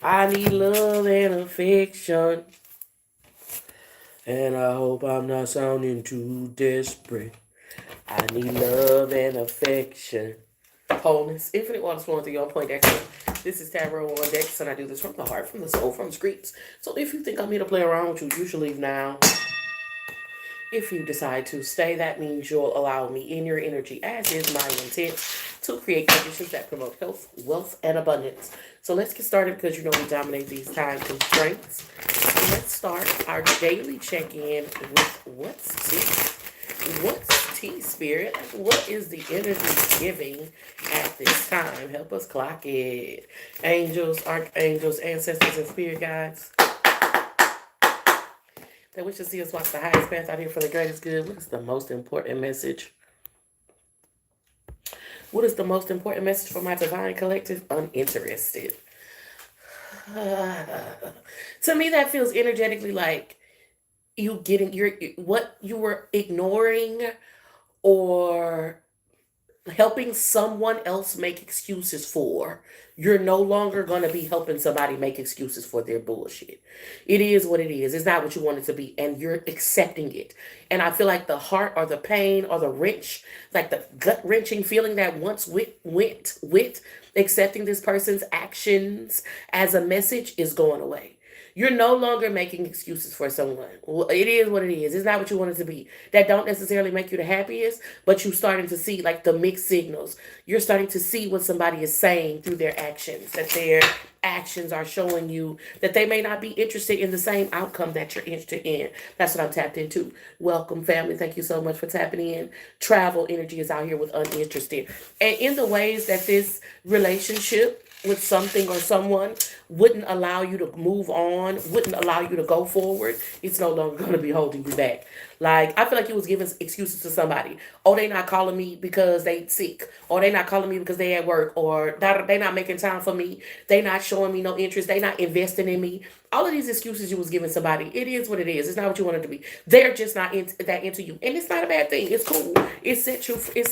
I need love and affection. And I hope I'm not sounding too desperate. I need love and affection. Wholeness, infinite waters flowing through your point excellent. This is TarotonDex, and I do this from the heart, from the soul, from the streets. So if you think I'm here to play around with you, you should leave now. If you decide to stay, that means you'll allow me in your energy, as is my intent, to create conditions that promote health, wealth, and abundance. So let's get started because you know we dominate these time constraints. Let's start our daily check-in with what's tea? What's tea, spirit? What is the energy giving at this time? Help us clock it. Angels, archangels, ancestors, and spirit guides that wish to see us walk the highest path out here for the greatest good. What is the most important message? What is the most important message for my divine collective? Uninterested. To me, that feels energetically like you getting your what you were ignoring or helping someone else make excuses for. You're no longer going to be helping somebody make excuses for their bullshit. It is what it is. It's not what you want it to be, and you're accepting it. And I feel like the heart or the pain or the wrench, like the gut wrenching feeling that once went with accepting this person's actions as a message is going away. You're no longer making excuses for someone. It is what it is. It's not what you want it to be. That don't necessarily make you the happiest, but you're starting to see like the mixed signals. You're starting to see what somebody is saying through their actions, that their actions are showing you that they may not be interested in the same outcome that you're interested in. That's what I'm tapped into. Welcome, family. Thank you so much for tapping in. Travel energy is out here with uninterested. And in the ways that this relationship with something or someone wouldn't allow you to move on, wouldn't allow you to go forward, it's no longer going to be holding you back. Like, I feel like you was giving excuses to somebody. Oh, they not calling me because they sick. Or they not calling me because they at work. Or they not making time for me. They not showing me no interest. They not investing in me. All of these excuses you was giving somebody, it is what it is. It's not what you want it to be. They're just not that into you. And it's not a bad thing. It's cool. It's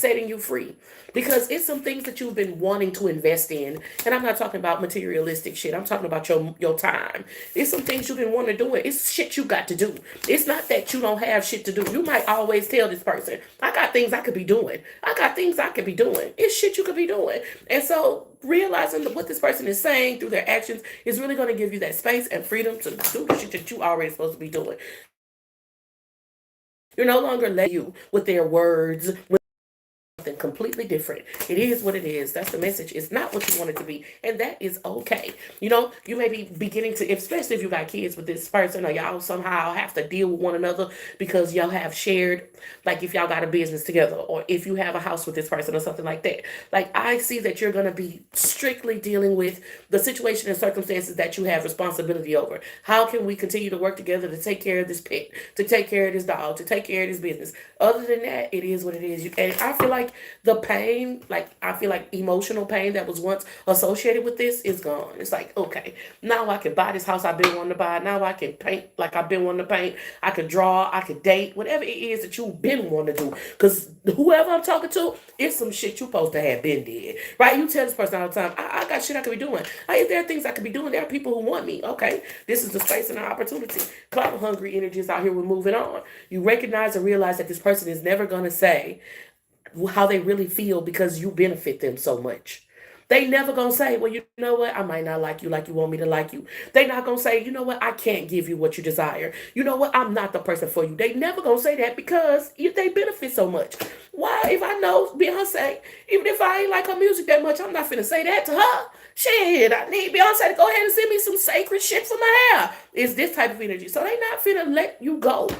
setting you free. Because it's some things that you've been wanting to invest in. And I'm not talking about materialistic shit. I'm talking about your time. It's some things you've been wanting to do. It's shit you got to do. It's not that you don't have shit to do. You might always tell this person, I got things I could be doing. I got things I could be doing. It's shit you could be doing. And so realizing that what this person is saying through their actions is really going to give you that space and freedom to do the shit that you already supposed to be doing. You're no longer letting you with their words, something completely different. It is what it is. That's the message. It's not what you want it to be. And that is okay. You know, you may be beginning to, especially if you got kids with this person or y'all somehow have to deal with one another because y'all have shared, like if y'all got a business together or if you have a house with this person or something like that. Like I see that you're going to be strictly dealing with the situation and circumstances that you have responsibility over. How can we continue to work together to take care of this pet, to take care of this dog, to take care of this business? Other than that, it is what it is. And I feel like the pain, like I feel like emotional pain that was once associated with this is gone. It's like, okay, now I can buy this house I've been wanting to buy. Now I can paint like I've been wanting to paint. I can draw, I can date, whatever it is that you've been wanting to do. Because whoever I'm talking to, it's some shit you supposed to have been did. Right? You tell this person all the time, I got shit I could be doing. There are things I could be doing. There are people who want me. Okay, this is the space and the opportunity. Cloud hungry energies out here. We're moving on. You recognize and realize that this person is never going to say how they really feel because you benefit them so much. They never gonna say, well, you know what, I might not like you want me to like you. They not gonna say, you know what, I can't give you what you desire. You know what, I'm not the person for you. They never gonna say that because they benefit so much. Why, if I know Beyonce, even if I ain't like her music that much, I'm not finna say that to her. Shit, I need Beyonce to go ahead and send me some sacred shit for my hair. It's this type of energy. So they not finna let you go.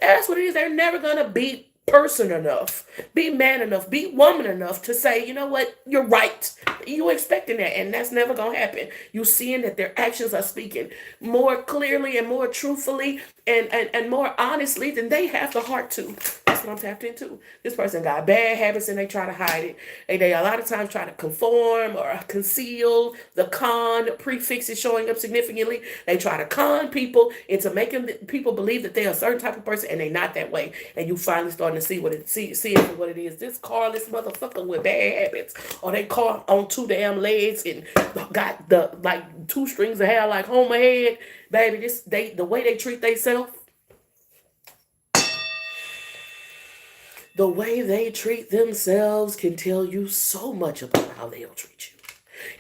That's what it is. They're never gonna be person enough, be man enough, be woman enough to say, you know what, you're right. You expecting that, and that's never gonna happen. You seeing that their actions are speaking more clearly and more truthfully and more honestly than they have the heart to. That's what I'm tapped into. This person got bad habits and they try to hide it. And they a lot of times try to conform or conceal. The con prefix is showing up significantly. They try to con people into making people believe that they're a certain type of person and they're not that way. And you finally starting to see it for what it is. This carless motherfucker with bad habits, or they caught on 2 damn legs and got the like 2 strings of hair like Homer head, baby. The way they treat themselves, the way they treat themselves can tell you so much about how they'll treat you.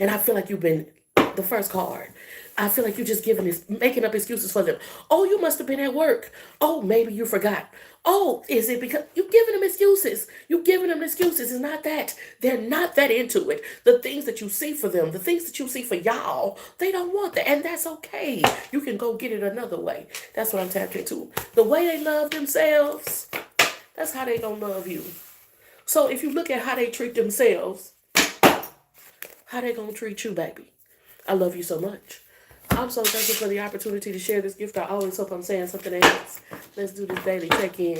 And I feel like you've been the first card. I feel like you're just making up excuses for them. Oh, you must have been at work. Oh, maybe you forgot. Oh, is it because you're giving them excuses? You're giving them excuses. It's not that. They're not that into it. The things that you see for them, the things that you see for y'all, they don't want that. And that's okay. You can go get it another way. That's what I'm tapped into. The way they love themselves, that's how they gonna love you. So if you look at how they treat themselves, how they gonna treat you, baby? I love you so much. I'm so thankful for the opportunity to share this gift. I always hope I'm saying something else. Let's do this daily check-in.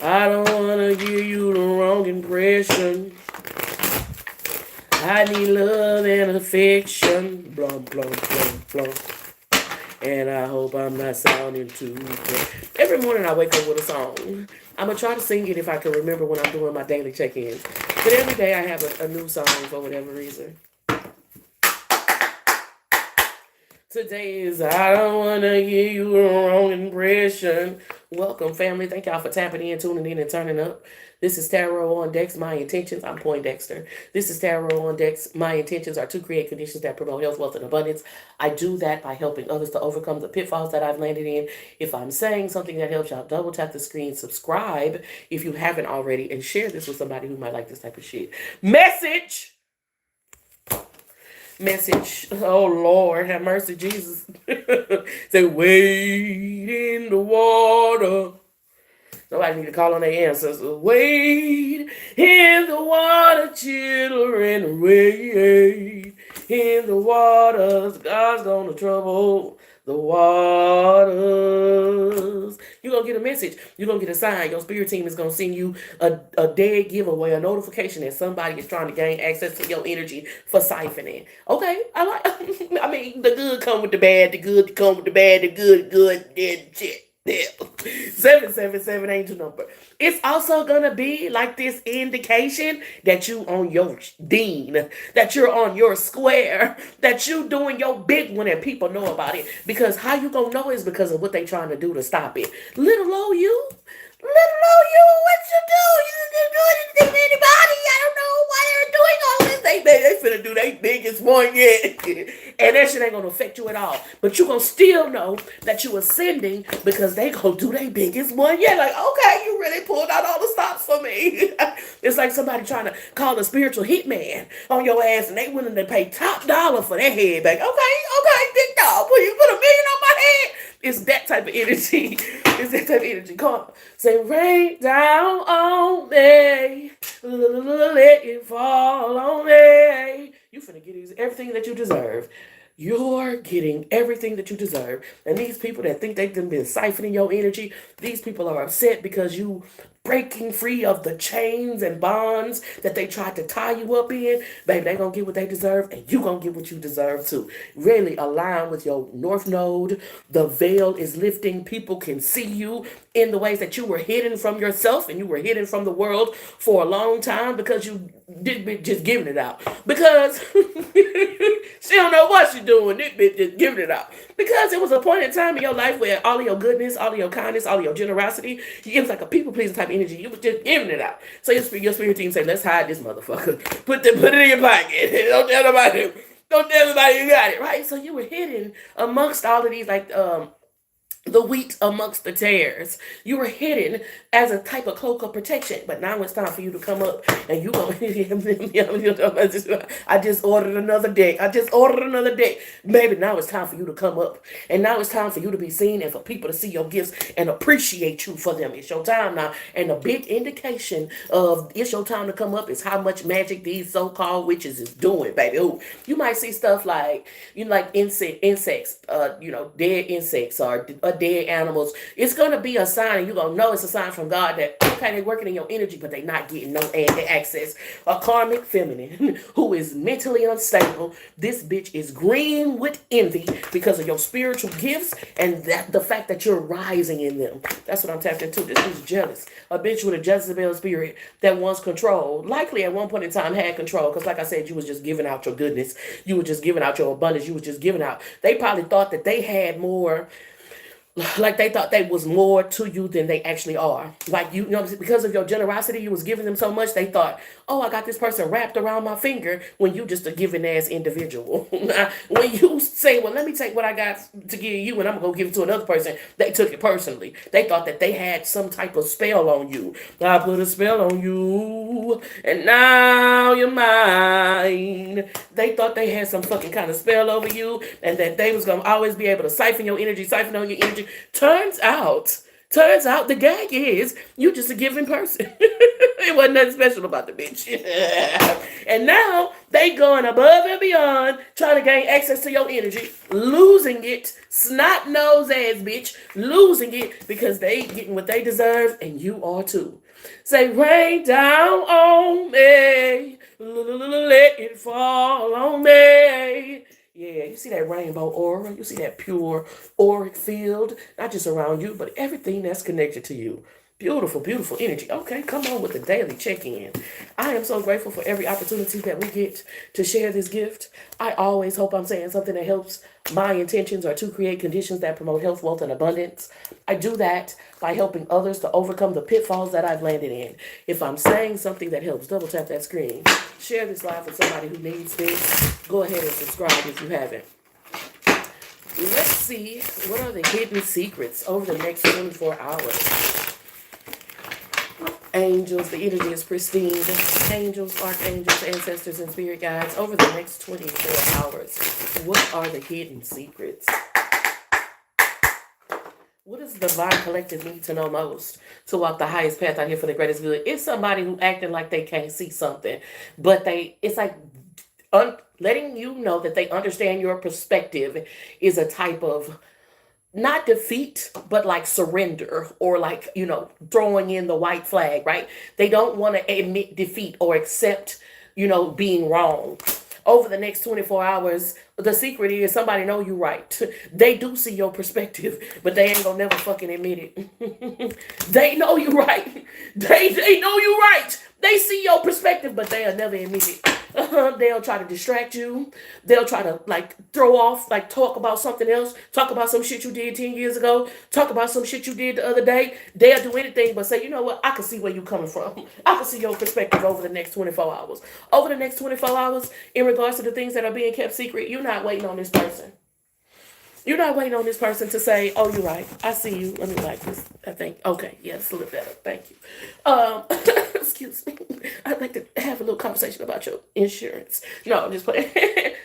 I don't want to give you the wrong impression. I need love and affection. Blum, blum, blum, blum. And I hope I'm not sounding too good. Every morning I wake up with a song. I'm going to try to sing it if I can remember when I'm doing my daily check-ins. But every day I have a new song for whatever reason. Today is I don't want to give you the wrong impression. Welcome, family. Thank y'all for tapping in, tuning in, and turning up. This is Tarot on Dex. My intentions, I'm Poindexter. This is Tarot on Dex. My intentions are to create conditions that promote health, wealth, and abundance. I do that by helping others to overcome the pitfalls that I've landed in. If I'm saying something that helps y'all, double tap the screen, subscribe if you haven't already, and share this with somebody who might like this type of shit. Message. Oh Lord, have mercy, Jesus. Say, wade in the water. Somebody need to call on their ancestors. Wade in the water, children. Wade in the waters. God's gonna trouble the waters. You're going to get a message. You're going to get a sign. Your spirit team is going to send you a dead giveaway, a notification that somebody is trying to gain access to your energy for siphoning. Okay, I mean, the good come with the bad, the good come with the bad, the good, dead shit. Yeah. 777 ain't your number. It's also gonna be like this indication that you on your dean, that you're on your square, that you doing your big one and people know about it. Because how you gonna know is because of what they trying to do to stop it. Little old you, what you do? You didn't do anything to anybody. I don't know why they're doing all this. They finna do their biggest one yet. And that shit ain't gonna affect you at all. But you gonna still know that you ascending because they gonna do their biggest one yet. Like, okay, you really pulled out all the stops for me. It's like somebody trying to call a spiritual hitman on your ass and they willing to pay top dollar for their head back. Okay, big dog. Will you put $1 million on my head? It's that type of energy. Come on. Say, rain down on me. Let it fall on me. You finna get everything that you deserve. You're getting everything that you deserve. And these people that think they've been siphoning your energy, these people are upset because you breaking free of the chains and bonds that they tried to tie you up in. Baby, they gonna get what they deserve and you gonna get what you deserve too. Really align with your North Node. The veil is lifting. People can see you in the ways that you were hidden from yourself and you were hidden from the world for a long time because you didn't just giving it out. Because she don't know what she's doing. This bitch just giving it out. Because it was a point in time in your life where all of your goodness, all of your kindness, all of your generosity, it was like a people-pleasing type of energy. You was just giving it out. So your spirit team say, let's hide this motherfucker. Put it in your pocket. Don't tell nobody. Don't tell everybody you got it, right? So you were hidden amongst all of these, like, the wheat amongst the tares. You were hidden as a type of cloak of protection. But now it's time for you to come up and you go, I just ordered another deck. Maybe now it's time for you to come up. And now it's time for you to be seen and for people to see your gifts and appreciate you for them. It's your time now. And a big indication of it's your time to come up is how much magic these so-called witches is doing, baby. Ooh, you might see stuff like, like insects, dead insects or dead animals. It's going to be a sign, and you're going to know it's a sign from God that, okay, they're working in your energy, but they're not getting no access. A karmic feminine who is mentally unstable. This bitch is green with envy because of your spiritual gifts and that the fact that you're rising in them. That's what I'm tapped into. This is jealous. A bitch with a Jezebel spirit that wants control. Likely at one point in time had control because, like I said, you was just giving out your goodness. You were just giving out your abundance. You was just giving out. They probably thought that they had more, like they thought they was more to you than they actually are. Like, you know, because of your generosity, you was giving them so much, they thought, oh, I got this person wrapped around my finger, when you just a giving ass individual. When you say, well, let me take what I got to give you and I'm going to go give it to another person, they took it personally. They thought that they had some type of spell on you. I put a spell on you and now you're mine. They thought they had some fucking kind of spell over you and that they was going to always be able to siphon your energy, siphon on your energy. Turns out the gag is you just a giving person. It wasn't nothing special about the bitch. And now they going above and beyond trying to gain access to your energy, losing it, snot nose ass bitch, losing it because they getting what they deserve and you are too. Say, rain down on me, let it fall on me. Yeah, you see that rainbow aura, you see that pure auric field, not just around you, but everything that's connected to you. Beautiful, beautiful energy. Okay, come on with the daily check-in. I am so grateful for every opportunity that we get to share this gift. I always hope I'm saying something that helps. My intentions are to create conditions that promote health, wealth, and abundance. I do that by helping others to overcome the pitfalls that I've landed in. If I'm saying something that helps, double tap that screen. Share this live with somebody who needs this. Go ahead and subscribe if you haven't. Let's see, what are the hidden secrets over the next 24 hours? Angels, the energy is pristine. Angels, archangels, ancestors, and spirit guides over the next 24 hours. What are the hidden secrets? What does the divine collective need to know most to walk the highest path out here for the greatest good? It's somebody who acting like they can't see something, but it's like letting you know that they understand your perspective is a type of not defeat, but like surrender or like, you know, throwing in the white flag, right? They don't want to admit defeat or accept, you know, being wrong. Over the next 24 hours, the secret is somebody know you right. They do see your perspective, but they ain't gonna never fucking admit it. They know you right. They know you right. They see your perspective, but they'll never admit it. They'll try to distract you. They'll try to like throw off, like talk about something else. Talk about some shit you did 10 years ago. Talk about some shit you did the other day. They'll do anything but say, you know what? I can see where you're coming from. I can see your perspective over the next 24 hours. Over the next 24 hours, in regards to the things that are being kept secret, you're not waiting on this person. You're not waiting on this person to say, oh, you're right. I see you. Let me like this. I think, okay, yeah, it's a little better. Thank you. Excuse me. I'd like to have a little conversation about your insurance. No, I'm just playing.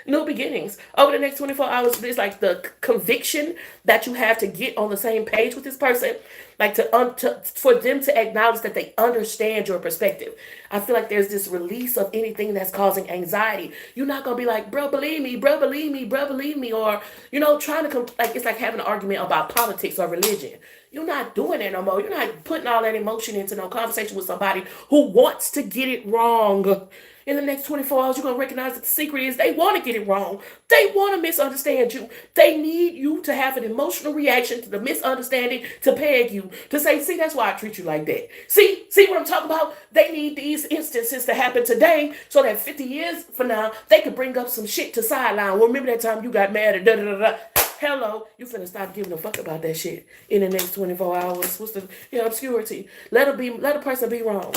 New beginnings. Over the next 24 hours, there's like the conviction that you have to get on the same page with this person. Like for them to acknowledge that they understand your perspective. I feel like there's this release of anything that's causing anxiety. You're not going to be like, bro, believe me, bro, believe me, bro, believe me. Or, you know, trying to, like, it's like having an argument about politics or religion. You're not doing that no more. You're not putting all that emotion into no conversation with somebody who wants to get it wrong. In the next 24 hours, you're going to recognize that the secret is they want to get it wrong. They want to misunderstand you. They need you to have an emotional reaction to the misunderstanding to peg you, to say, see, that's why I treat you like that. See what I'm talking about? They need these instances to happen today so that 50 years from now, they could bring up some shit to sideline. Well, remember that time you got mad at da-da-da-da. Hello, you finna stop giving a fuck about that shit in the next 24 hours. What's the obscurity? Let a person be wrong.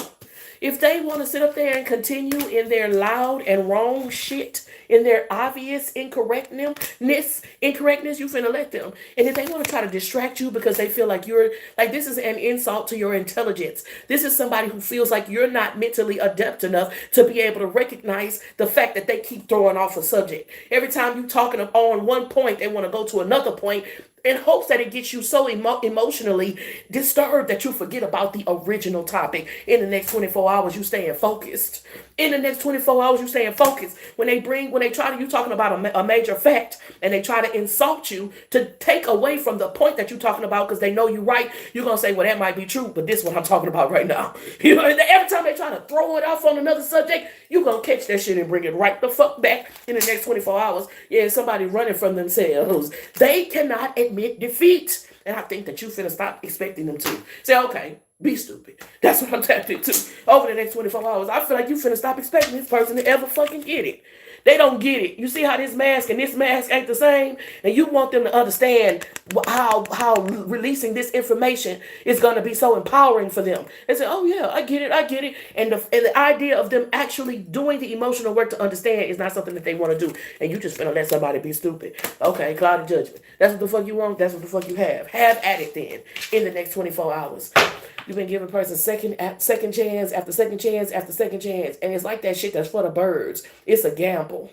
If they want to sit up there and continue in their loud and wrong shit, in their obvious incorrectness, you finna let them. And if they want to try to distract you because they feel like you're, like this is an insult to your intelligence. This is somebody who feels like you're not mentally adept enough to be able to recognize the fact that they keep throwing off a subject. Every time you're talking on one point, they want to go to another point in hopes that it gets you so emotionally disturbed that you forget about the original topic. In the next 24 hours, you staying focused. In the next 24 hours, you staying focused. When they try to, you talking about a major fact, and they try to insult you to take away from the point that you're talking about because they know you're right, you're going to say, well, that might be true, but this is what I'm talking about right now. You know, every time they try to throw it off on another subject, you're going to catch that shit and bring it right the fuck back in the next 24 hours. Yeah, somebody running from themselves. They cannot admit defeat. And I think that you finna stop expecting them to. Say, okay, be stupid. That's what I'm tapped into. Over the next 24 hours, I feel like you finna stop expecting this person to ever fucking get it. They don't get it. You see how this mask and this mask ain't the same? And you want them to understand how releasing this information is going to be so empowering for them. They say, oh yeah, I get it. And the idea of them actually doing the emotional work to understand is not something that they want to do. And you just finna let somebody be stupid. Okay, cloud of judgment. That's what the fuck you want. That's what the fuck you have. Have at it then in the next 24 hours. You've been giving a person second chance after second chance after second chance. And it's like that shit that's for the birds. It's a gamble.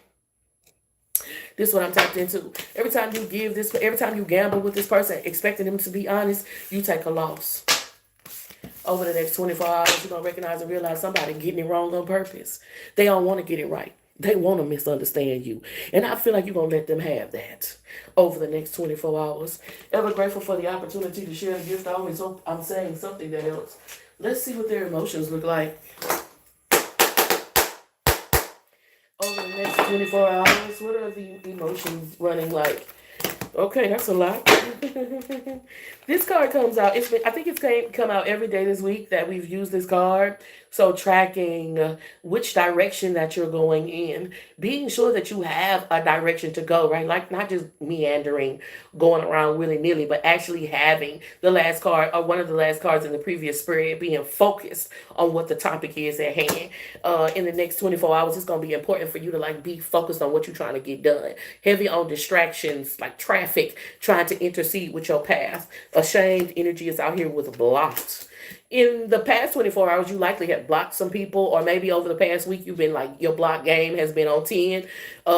This is what I'm tapped into. Every time you gamble with this person, expecting them to be honest, you take a loss. Over the next 24 hours, you're going to recognize and realize somebody getting it wrong on purpose. They don't want to get it right. They want to misunderstand you. And I feel like you're going to let them have that over the next 24 hours. Ever grateful for the opportunity to share the gift. I always hope I'm saying something that helps. Let's see what their emotions look like over the next 24 hours. What are the emotions running like? Okay, that's a lot. This card comes out. I think it's come out every day this week that we've used this card. So tracking which direction that you're going in, being sure that you have a direction to go, right? Like not just meandering, going around willy-nilly, but actually having the last card or one of the last cards in the previous spread being focused on what the topic is at hand. In the next 24 hours, it's going to be important for you to like be focused on what you're trying to get done. Heavy on distractions like traffic, trying to intercede with your path. Ashamed energy is out here with blocked. In the past 24 hours, you likely have blocked some people, or maybe over the past week, you've been like, your block game has been on 10.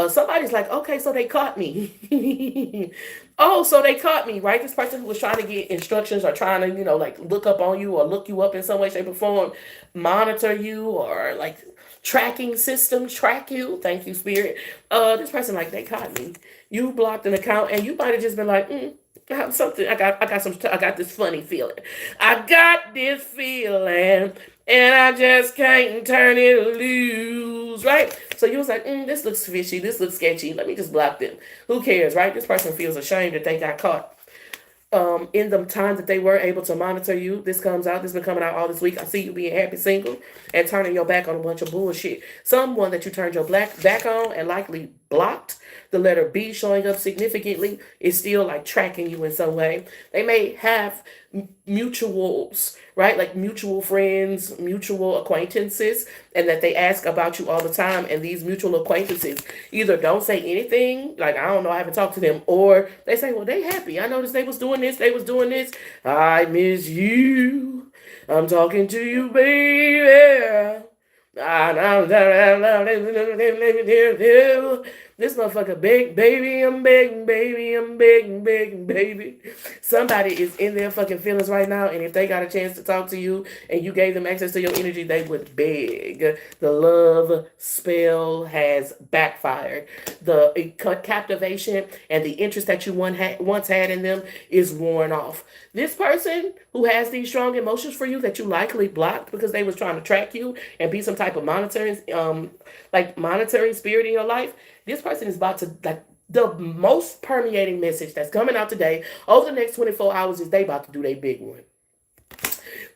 Somebody's like, okay, so they caught me. Oh, so they caught me, right? This person who was trying to get instructions or trying to, like look up on you or look you up in some way, shape, or form, monitor you, or like tracking systems track you. Thank you, Spirit. This person, like, they caught me. You blocked an account, and you might have just been like, I have something. I got this funny feeling. I got this feeling, and I just can't turn it loose, right? So you was like, this looks fishy. This looks sketchy. Let me just block them. Who cares, right? This person feels ashamed that they got caught. In the time that they were able to monitor you, this comes out. This has been coming out all this week. I see you being happy single and turning your back on a bunch of bullshit. Someone that you turned your back on and likely blocked. The letter B showing up significantly is still like tracking you in some way. They may have mutuals, right? Like mutual friends, mutual acquaintances, and that they ask about you all the time. And these mutual acquaintances either don't say anything, like, I don't know, I haven't talked to them, or they say, well, they happy. I noticed they was doing this, they was doing this. I miss you. I'm talking to you, baby. This motherfucker big baby, I'm begging baby, I'm begging baby. Somebody is in their fucking feelings right now, and if they got a chance to talk to you and you gave them access to your energy, they would beg. The love spell has backfired. The captivation and the interest that you once had in them is worn off. This person who has these strong emotions for you that you likely blocked because they was trying to track you and be some type of monitoring spirit in your life, this person is about to, like, the most permeating message that's coming out today over the next 24 hours is they about to do their big one.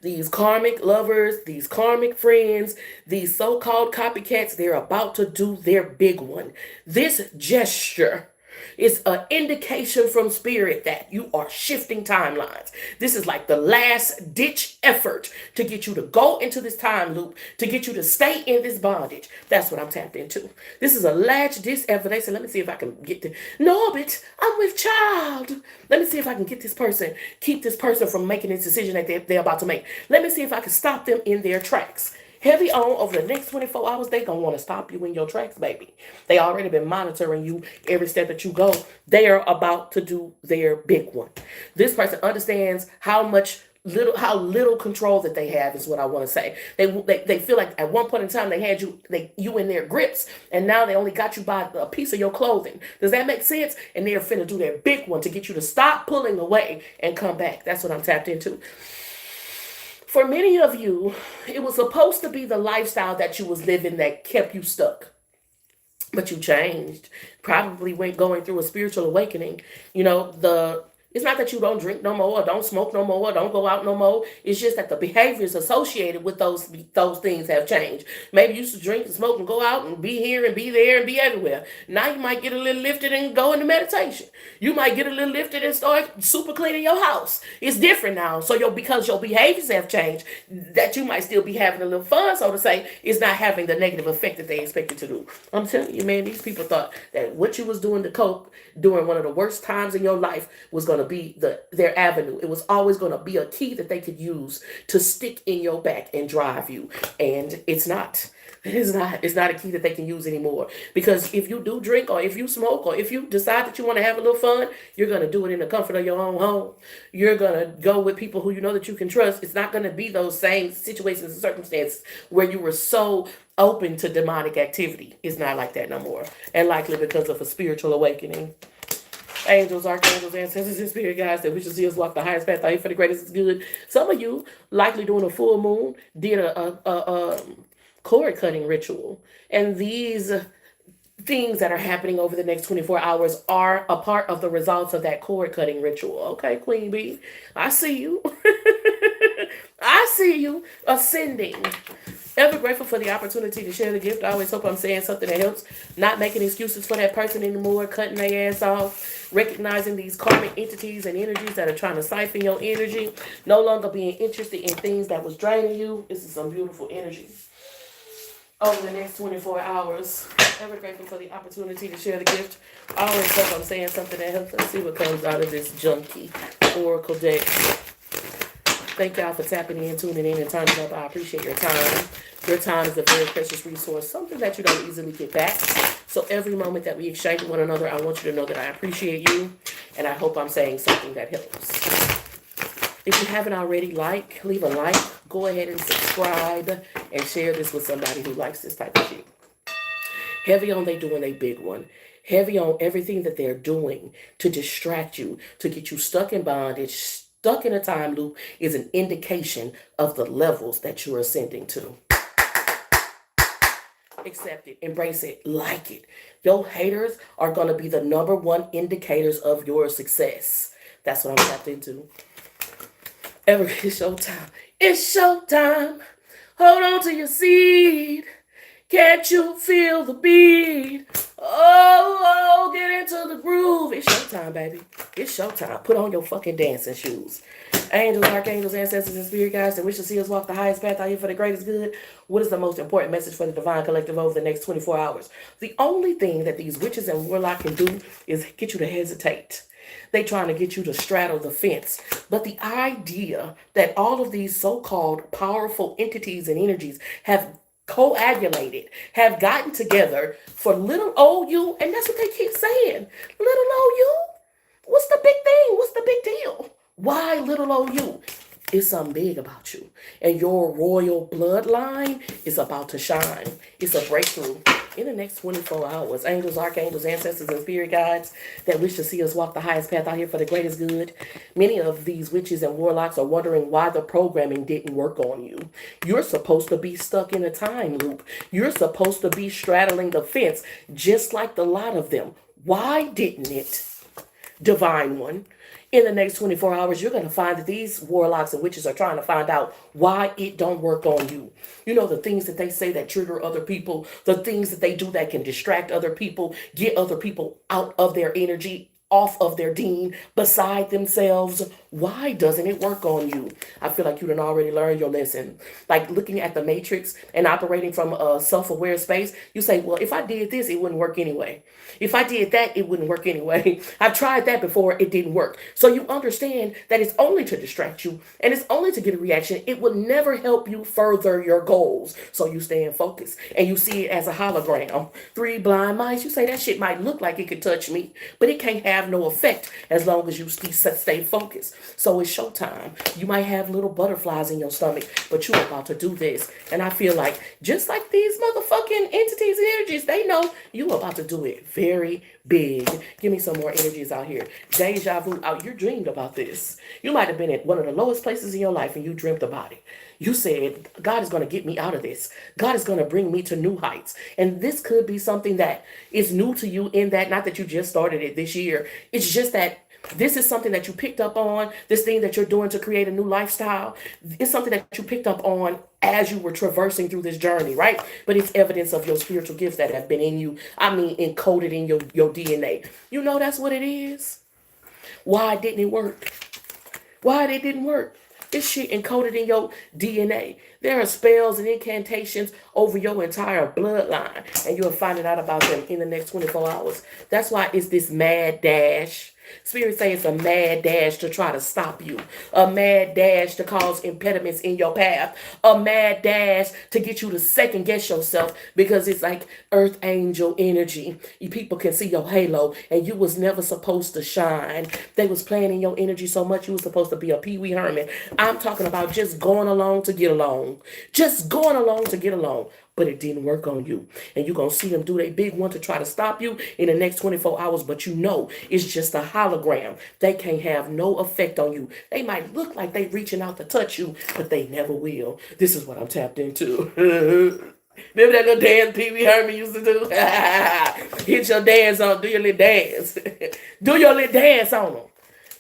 These karmic lovers, these karmic friends, these so-called copycats, they're about to do their big one. This gesture is an indication from spirit that you are shifting timelines. This is like the last ditch effort to get you to go into this time loop, to get you to stay in this bondage. That's what I'm tapped into. This is a last ditch effort. They said, let me see if I can get this. No, bitch, I'm with child. Let me see if I can get this person, keep this person from making this decision that they're about to make. Let me see if I can stop them in their tracks. Heavy on over the next 24 hours, they gonna want to stop you in your tracks, baby. They already been monitoring you every step that you go. They are about to do their big one. This person understands how much how little control that they have is what I want to say. They feel like at one point in time they had you in their grips, and now they only got you by a piece of your clothing. Does that make sense? And they're finna do their big one to get you to stop pulling away and come back. That's what I'm tapped into. For many of you, it was supposed to be the lifestyle that you was living that kept you stuck. But you changed. Probably went going through a spiritual awakening. It's not that you don't drink no more or don't smoke no more or don't go out no more. It's just that the behaviors associated with those things have changed. Maybe you used to drink and smoke and go out and be here and be there and be everywhere. Now you might get a little lifted and go into meditation. You might get a little lifted and start super cleaning your house. It's different now. So because your behaviors have changed, that you might still be having a little fun, so to say, is not having the negative effect that they expected to do. I'm telling you, man, these people thought that what you was doing to cope during one of the worst times in your life was going to be their avenue. It was always going to be a key that they could use to stick in your back and drive you. And it's not. It's not a key that they can use anymore. Because if you do drink or if you smoke or if you decide that you want to have a little fun, you're going to do it in the comfort of your own home. You're going to go with people who you know that you can trust. It's not going to be those same situations and circumstances where you were so open to demonic activity. It's not like that no more. And likely because of a spiritual awakening. Angels, archangels, ancestors, and spirit guides that we should see us walk the highest path out here for the greatest is good. Some of you, likely during a full moon, did a cord cutting ritual. And these things that are happening over the next 24 hours are a part of the results of that cord cutting ritual. Okay, Queen Bee, I see you. I see you ascending. Ever grateful for the opportunity to share the gift. I always hope I'm saying something that helps. Not making excuses for that person anymore, cutting their ass off, recognizing these karmic entities and energies that are trying to siphon your energy, no longer being interested in things that was draining you. This is some beautiful energy. Over the next 24 hours, ever grateful for the opportunity to share the gift. I always hope I'm saying something that helps. Let's see what comes out of this junky oracle deck. Thank y'all for tapping in, tuning in, and turning up. I appreciate your time. Your time is a very precious resource, something that you don't easily get back. So every moment that we exchange with one another, I want you to know that I appreciate you, and I hope I'm saying something that helps. If you haven't already, leave a like, go ahead and subscribe, and share this with somebody who likes this type of shit. Heavy on they doing a big one. Heavy on everything that they're doing to distract you, to get you stuck in bondage, stuck in a time loop, is an indication of the levels that you're ascending to. Accept it, embrace it, like it. Your haters are going to be the number one indicators of your success. That's what I'm tapped into. It's showtime. It's showtime. Hold on to your seat. Can't you feel the beat? Oh, get into the groove. It's showtime, baby. It's showtime. Put on your fucking dancing shoes. Angels, archangels, ancestors, and spirit guides that wish to see us walk the highest path out here for the greatest good. What is the most important message for the divine collective over the next 24 hours? The only thing that these witches and warlocks can do is get you to hesitate. They trying to get you to straddle the fence. But the idea that all of these so-called powerful entities and energies have coagulated, have gotten together for little old you, and that's what they keep saying. Little old you? What's the big thing? What's the big deal? Why little old you? It's something big about you. And your royal bloodline is about to shine. It's a breakthrough in the next 24 hours. Angels, archangels, ancestors, and spirit guides that wish to see us walk the highest path out here for the greatest good. Many of these witches and warlocks are wondering why the programming didn't work on you. You're supposed to be stuck in a time loop. You're supposed to be straddling the fence, just like the lot of them. Why didn't it? Divine one. In the next 24 hours, you're going to find that these warlocks and witches are trying to find out why it don't work on you. You know, the things that they say that trigger other people, the things that they do that can distract other people, get other people out of their energy, off of their dean, beside themselves. Why doesn't it work on you? I feel like you done already learned your lesson. Like looking at the matrix and operating from a self-aware space, you say, well, if I did this, it wouldn't work anyway. If I did that, it wouldn't work anyway. I've tried that before, it didn't work. So you understand that it's only to distract you and it's only to get a reaction. It will never help you further your goals. So you stay in focus and you see it as a hologram. 3 blind mice, you say that shit might look like it could touch me, but it can't have no effect as long as you stay focused. So it's showtime. You might have little butterflies in your stomach, but you're about to do this. And I feel like just like these motherfucking entities and energies, they know you about to do it very big. Give me some more energies out here. Deja vu out. You dreamed about this. You might have been at one of the lowest places in your life and you dreamt about it. You said, God is going to get me out of this. God is going to bring me to new heights. And this could be something that is new to you in that, not that you just started it this year. It's just that this is something that you picked up on, this thing that you're doing to create a new lifestyle. It's something that you picked up on as you were traversing through this journey, right? But it's evidence of your spiritual gifts that have been in you. I mean, encoded in your DNA. You know that's what it is. Why didn't it work? Why it didn't work? This shit encoded in your DNA. There are spells and incantations over your entire bloodline, and you'll find out about them in the next 24 hours. That's why it's this mad dash. Spirit say it's a mad dash to try to stop you. A mad dash to cause impediments in your path. A mad dash to get you to second guess yourself because it's like earth angel energy. You people can see your halo and you was never supposed to shine. They was playing in your energy so much you was supposed to be a Pee Wee Herman. I'm talking about just going along to get along. Just going along to get along. But it didn't work on you. And you're going to see them do their big one to try to stop you in the next 24 hours. But you know it's just a hologram. They can't have no effect on you. They might look like they reaching out to touch you, but they never will. This is what I'm tapped into. Remember that little dance Pee Wee Herman used to do? Hit your dance on. Do your little dance. Do your little dance on them.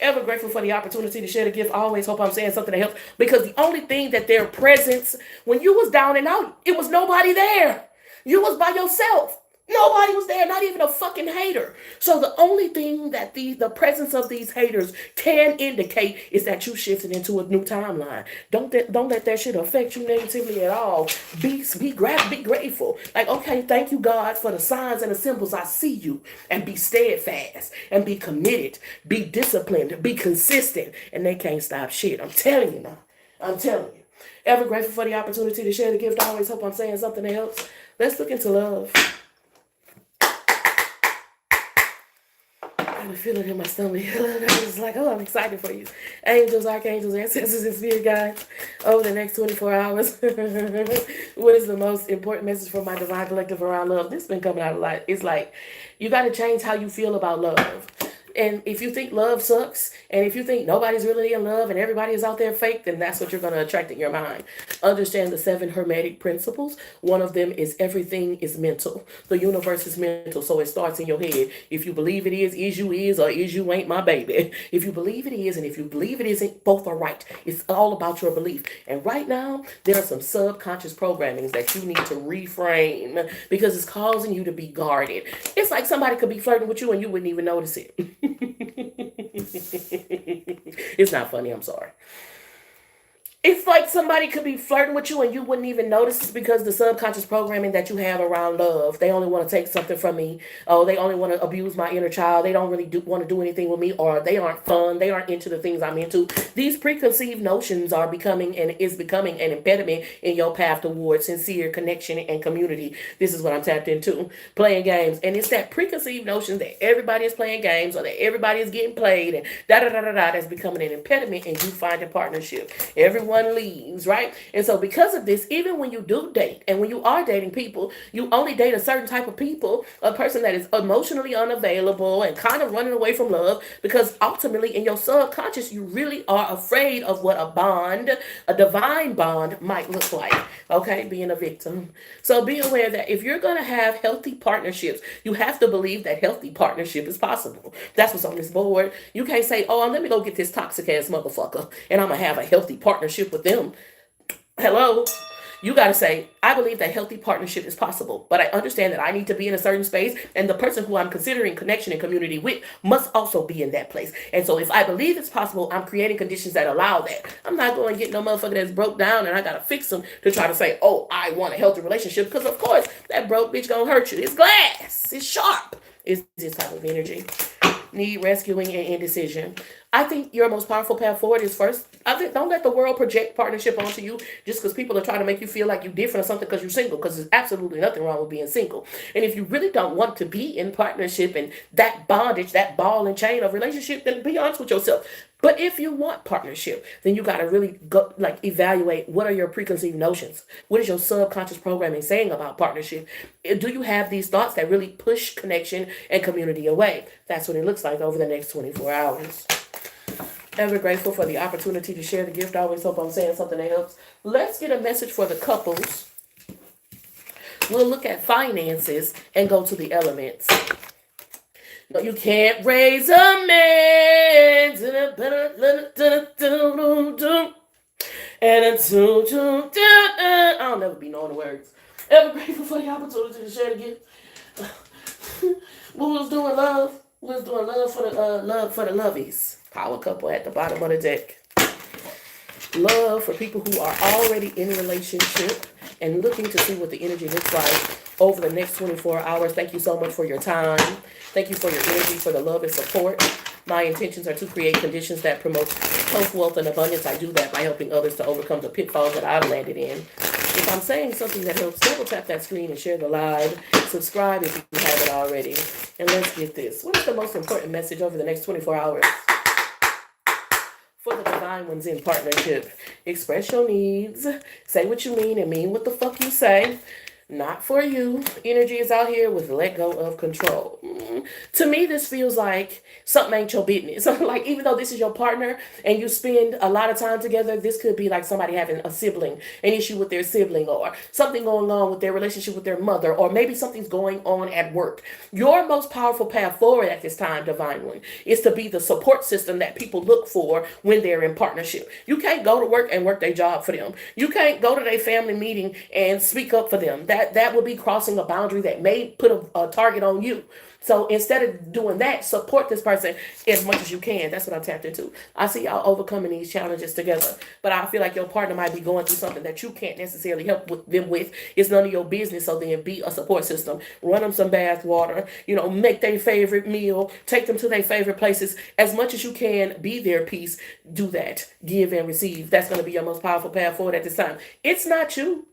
Ever grateful for the opportunity to share the gift. I always hope I'm saying something that helps. Because the only thing that their presence, when you was down and out, it was nobody there. You was by yourself. Nobody was there, not even a fucking hater. So the only thing that the presence of these haters can indicate is that you shifted into a new timeline. Don't let that shit affect you negatively at all. Be grateful. Like, okay, thank you, God, for the signs and the symbols. I see you. And be steadfast and be committed. Be disciplined. Be consistent. And they can't stop shit. I'm telling you now. I'm telling you. Ever grateful for the opportunity to share the gift. I always hope I'm saying something that helps. Let's look into love. I feel it in my stomach. It's like, oh, I'm excited for you. Angels, archangels, ancestors, and spirit guides over the next 24 hours. What is the most important message from my divine collective around love? This has been coming out a lot. It's like, you got to change how you feel about love. And if you think love sucks, and if you think nobody's really in love and everybody is out there fake, then that's what you're going to attract in your mind. Understand the 7 Hermetic principles. One of them is everything is mental. The universe is mental, so it starts in your head. If you believe it is you is, or is you ain't my baby. If you believe it is, and if you believe it isn't, both are right. It's all about your belief. And right now, there are some subconscious programmings that you need to reframe because it's causing you to be guarded. It's like somebody could be flirting with you and you wouldn't even notice it. It's not funny, I'm sorry. It's like somebody could be flirting with you and you wouldn't even notice it's because the subconscious programming that you have around love. They only want to take something from me. Oh, they only want to abuse my inner child. They don't really want to do anything with me, or they aren't fun. They aren't into the things I'm into. These preconceived notions are becoming an impediment in your path towards sincere connection and community. This is what I'm tapped into. Playing games. And it's that preconceived notion that everybody is playing games or that everybody is getting played and that's becoming an impediment in you finding partnership. Everyone leaves, right? And so because of this, even when you do date and when you are dating people, you only date a certain type of people, a person that is emotionally unavailable and kind of running away from love, because ultimately in your subconscious, you really are afraid of what a divine bond might look like. Okay, being a victim. So be aware that if you're going to have healthy partnerships, you have to believe that healthy partnership is possible. That's what's on this board. You can't say, oh, let me go get this toxic ass motherfucker and I'm going to have a healthy partnership with them. Hello? You got to say, I believe that healthy partnership is possible, but I understand that I need to be in a certain space, and the person who I'm considering connection and community with must also be in that place. And so if I believe it's possible, I'm creating conditions that allow that. I'm not going to get no motherfucker that's broke down and I got to fix them to try to say, oh, I want a healthy relationship, because of course that broke bitch going to hurt you. It's glass. It's sharp. It's this type of energy. Need rescuing and indecision. I think your most powerful path forward is first. Don't let the world project partnership onto you just because people are trying to make you feel like you're different or something because you're single. Because there's absolutely nothing wrong with being single. And if you really don't want to be in partnership and that bondage, that ball and chain of relationship, then be honest with yourself. But if you want partnership, then you got to really go like evaluate what are your preconceived notions. What is your subconscious programming saying about partnership? Do you have these thoughts that really push connection and community away? That's what it looks like over the next 24 hours. Ever grateful for the opportunity to share the gift. I always hope I'm saying something that helps. Let's get a message for the couples. We'll look at finances and go to the elements. No, you can't raise a man. I'll never be knowing the words. Ever grateful for the opportunity to share the gift. We was doing love. We was doing love for the lovies. Power couple at the bottom of the deck. Love for people who are already in a relationship and looking to see what the energy looks like over the next 24 hours. Thank you so much for your time. Thank you for your energy, for the love and support. My intentions are to create conditions that promote health, wealth, and abundance. I do that by helping others to overcome the pitfalls that I've landed in. If I'm saying something that helps, double tap that screen and share the live. Subscribe if you haven't already. And let's get this. What is the most important message over the next 24 hours? For the divine ones in partnership, express your needs. Say what you mean and mean what the fuck you say. Not for you. Energy is out here with let go of control. To me, this feels like something ain't your business. Like, even though this is your partner and you spend a lot of time together, this could be like somebody having a sibling, an issue with their sibling, or something going on with their relationship with their mother, or maybe something's going on at work. Your most powerful path forward at this time, divine one, is to be the support system that people look for when they're in partnership. You can't go to work and work their job for them. You can't go to their family meeting and speak up for them. That would be crossing a boundary that may put a target on you. So instead of doing that, support this person as much as you can. That's what I'm tapped into. I see y'all overcoming these challenges together. But I feel like your partner might be going through something that you can't necessarily help them with. It's none of your business. So then be a support system. Run them some bath water. Make their favorite meal. Take them to their favorite places. As much as you can, be their peace. Do that. Give and receive. That's going to be your most powerful path forward at this time. It's not you.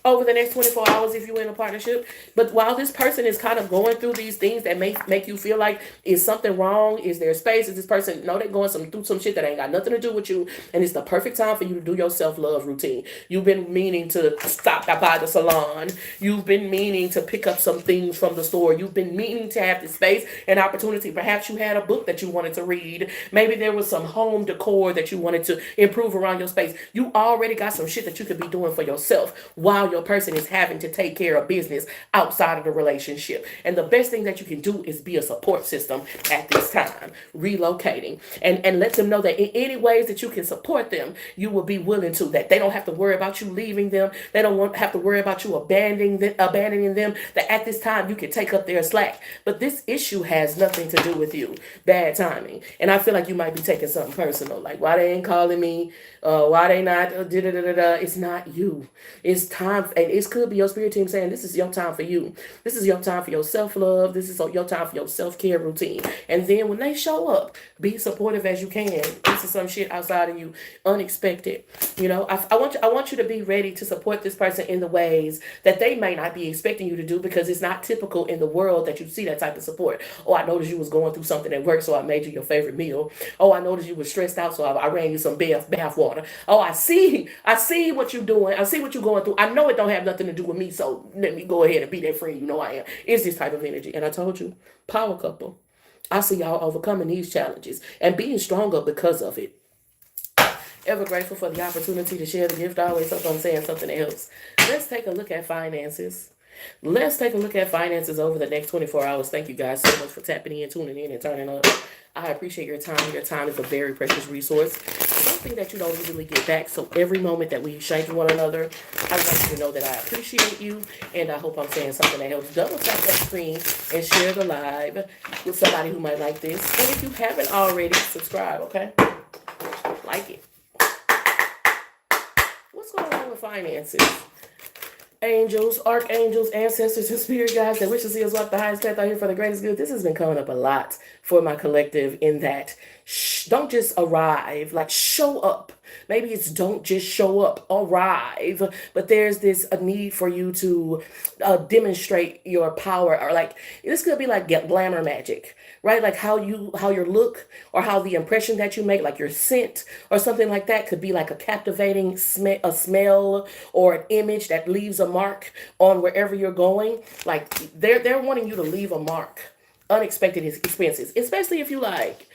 Over the next 24 hours if you're in a partnership. But while this person is kind of going through these things that make you feel like, is something wrong? Is there space? Is this person, they're going through some shit that ain't got nothing to do with you, and it's the perfect time for you to do your self-love routine. You've been meaning to stop by the salon. You've been meaning to pick up some things from the store. You've been meaning to have the space and opportunity. Perhaps you had a book that you wanted to read. Maybe there was some home decor that you wanted to improve around your space. You already got some shit that you could be doing for yourself while your person is having to take care of business outside of the relationship. And the best thing that you can do is be a support system at this time, relocating, and let them know that in any ways that you can support them, you will be willing to, that they don't have to worry about you leaving them. They don't have to worry about you abandoning them, that at this time you can take up their slack. But this issue has nothing to do with you. Bad timing. And I feel like you might be taking something personal, like why they ain't calling me, why they not, It's not you. It's time, and it could be your spirit team saying, this is your time for you. This is your time for your self-love. This is your time for your self-care routine. And then when they show up, be supportive as you can. This is some shit outside of you, unexpected. I want you to be ready to support this person in the ways that they may not be expecting you to do, because it's not typical in the world that you see that type of support. Oh, I noticed you was going through something at work, so I made you your favorite meal. Oh, I noticed you was stressed out, so I ran you some bath water. Oh, I see what you're doing. I see what you're going through. I know it don't have nothing to do with me, so let me go ahead and be that friend. I am. It's this type of energy. And I told you, power couple. I see y'all overcoming these challenges and being stronger because of it. Ever grateful for the opportunity to share the gift. I always hope I'm saying something else. Let's take a look at finances. Let's take a look at finances over the next 24 hours. Thank you guys so much for tapping in, tuning in, and turning up. I appreciate your time. Your time is a very precious resource. Something that you don't easily get back. So every moment that we exchange with one another, I want you to know that I appreciate you, and I hope I'm saying something that helps. Double tap that screen and share the live with somebody who might like this. And if you haven't already, subscribe, okay? Like it. What's going on with finances? angels, archangels, ancestors, and spirit guides that wish to see us walk the highest path out here for the greatest good. This has been coming up a lot for my collective in that don't just arrive, like show up. Maybe it's don't just show up, arrive, but there's this a need for you to demonstrate your power, or like this could be like glamour magic, right? Like how your look or how the impression that you make, like your scent or something like that, could be like a captivating a smell or an image that leaves a mark on wherever you're going. Like they're wanting you to leave a mark. Unexpected expenses, especially if you like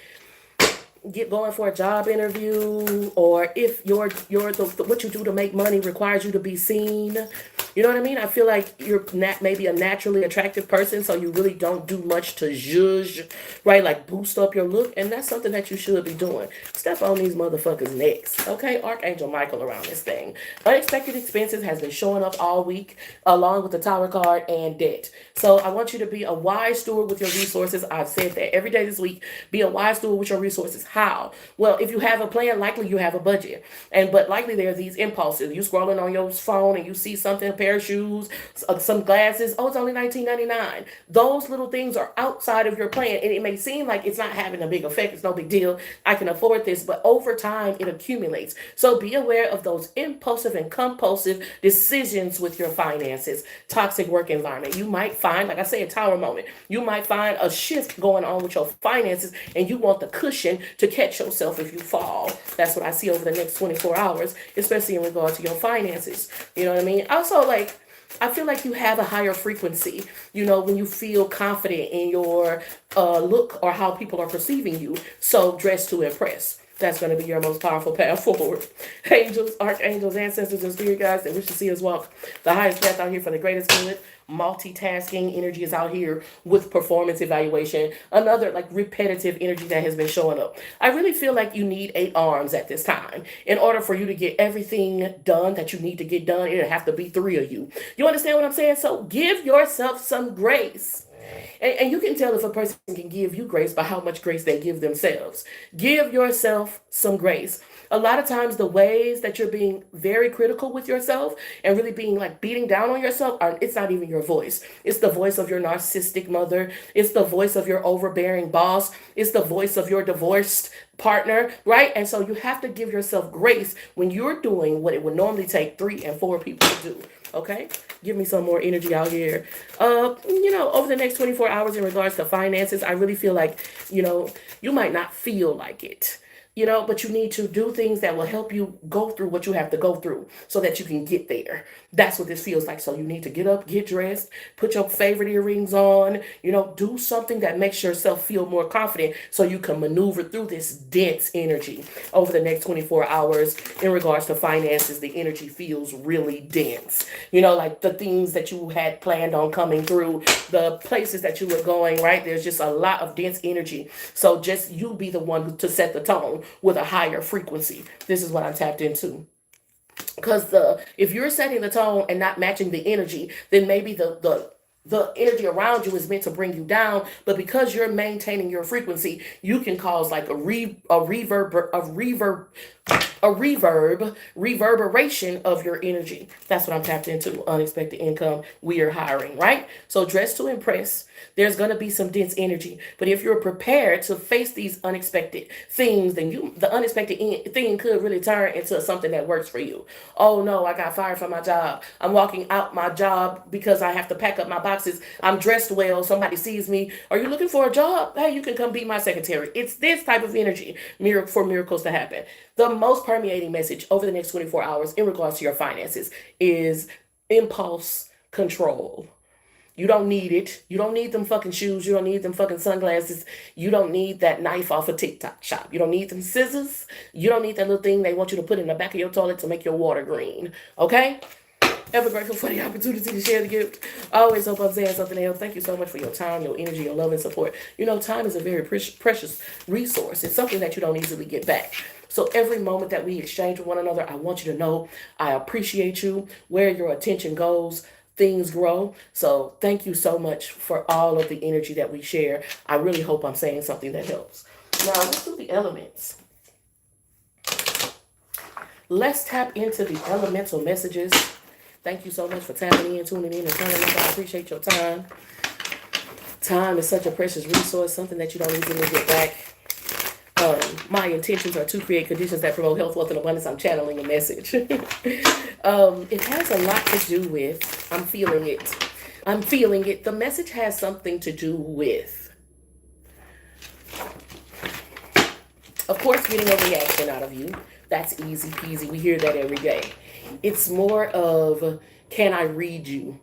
get going for a job interview, or if what you do to make money requires you to be seen. You know what I mean? I feel like you're maybe a naturally attractive person, so you really don't do much to zhuzh, right? Like boost up your look, and that's something that you should be doing. Step on these motherfuckers' necks, okay? Archangel Michael around this thing. Unexpected expenses has been showing up all week, along with the Tower card and debt. So I want you to be a wise steward with your resources. I've said that every day this week. Be a wise steward with your resources. How? Well, if you have a plan, likely you have a budget, but likely there are these impulses. You scrolling on your phone and you see something, a pair of shoes, some glasses. Oh, it's only $19.99. Those little things are outside of your plan, and it may seem like it's not having a big effect. It's no big deal. I can afford this, but over time it accumulates. So be aware of those impulsive and compulsive decisions with your finances. Toxic work environment. You might find, like I say, a tower moment. You might find a shift going on with your finances, and you want the cushion to catch yourself if you fall. That's what I see over the next 24 hours, especially in regard to your finances. You know what I mean? Also, like, I feel like you have a higher frequency, when you feel confident in your look or how people are perceiving you. So dress to impress. That's going to be your most powerful path forward. Angels, archangels, ancestors, and spirit guides that wish to see us walk the highest path out here for the greatest good. Multitasking energy is out here with performance evaluation. Another like repetitive energy that has been showing up. I really feel like you need 8 arms at this time. In order for you to get everything done that you need to get done, it'll have to be 3 of you. You understand what I'm saying? So give yourself some grace. And you can tell if a person can give you grace by how much grace they give themselves. Give yourself some grace. A lot of times the ways that you're being very critical with yourself and really being like beating down on yourself, it's not even your voice. It's the voice of your narcissistic mother. It's the voice of your overbearing boss. It's the voice of your divorced partner, right? And so you have to give yourself grace when you're doing what it would normally take 3 and 4 people to do. Okay, give me some more energy out here. Over the next 24 hours in regards to finances, I really feel like, you might not feel like it, but you need to do things that will help you go through what you have to go through so that you can get there. That's what this feels like. So you need to get up, get dressed, put your favorite earrings on, do something that makes yourself feel more confident so you can maneuver through this dense energy over the next 24 hours. In regards to finances, the energy feels really dense. Like the things that you had planned on coming through, the places that you were going, right? There's just a lot of dense energy. So just you be the one to set the tone with a higher frequency. This is what I'm tapped into. Because if you're setting the tone and not matching the energy, then maybe the energy around you is meant to bring you down, but because you're maintaining your frequency, you can cause like a reverberation of your energy. That's what I'm tapped into. Unexpected income. We are hiring, right? So dress to impress. There's going to be some dense energy, but if you're prepared to face these unexpected things, then the unexpected thing could really turn into something that works for you. Oh no, I got fired from my job. I'm walking out my job because I have to pack up my boxes. I'm dressed well. Somebody sees me. Are you looking for a job? Hey, you can come be my secretary. It's this type of energy for miracles to happen. The most permeating message over the next 24 hours in regards to your finances is impulse control. You don't need it. You don't need them fucking shoes. You don't need them fucking sunglasses. You don't need that knife off a TikTok shop. You don't need them scissors. You don't need that little thing they want you to put in the back of your toilet to make your water green. Okay? Ever grateful for the opportunity to share the gift. I always hope I'm saying something else. Thank you so much for your time, your energy, your love, and support. Time is a very precious resource. It's something that you don't easily get back. So every moment that we exchange with one another, I want you to know I appreciate you. Where your attention goes, things grow. So thank you so much for all of the energy that we share. I really hope I'm saying something that helps. Now let's do the elements. Let's tap into the elemental messages Thank you so much for tapping in, tuning in, and turning up. I appreciate your time. Time is such a precious resource, something that you don't easily get back. My intentions are to create conditions that promote health, wealth, and abundance. I'm channeling a message. It has a lot to do with, I'm feeling it. I'm feeling it. The message has something to do with, of course, getting a reaction out of you. That's easy peasy. We hear that every day. It's more of, can I read you?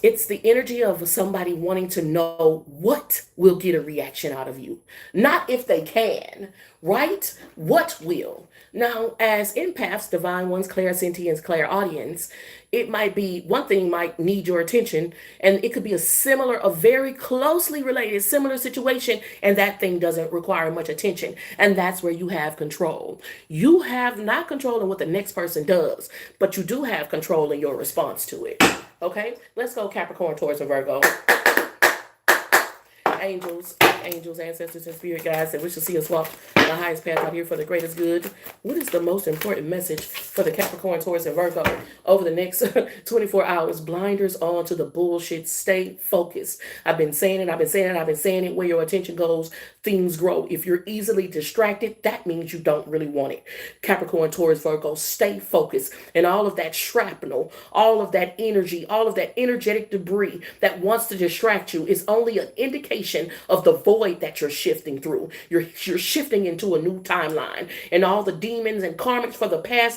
It's the energy of somebody wanting to know what will get a reaction out of you. Not if they can, right? What will? Now, as empaths, divine ones, clairsentients, clairaudience, it might be one thing might need your attention, and it could be a very closely related, similar situation, and that thing doesn't require much attention. And that's where you have control. You have not control in what the next person does, but you do have control in your response to it. Okay, let's go Capricorn, Taurus, and Virgo. Angels, ancestors, and spirit guides that wish to see us walk the highest path out here for the greatest good. What is the most important message for the Capricorn, Taurus, and Virgo over the next 24 hours? Blinders on to the bullshit. Stay focused. I've been saying it. Where your attention goes, things grow. If you're easily distracted, that means you don't really want it. Capricorn, Taurus, Virgo, stay focused. And all of that shrapnel, all of that energy, all of that energetic debris that wants to distract you is only an indication of the void that you're shifting through. You're shifting into a new timeline, and all the demons and karmics for the past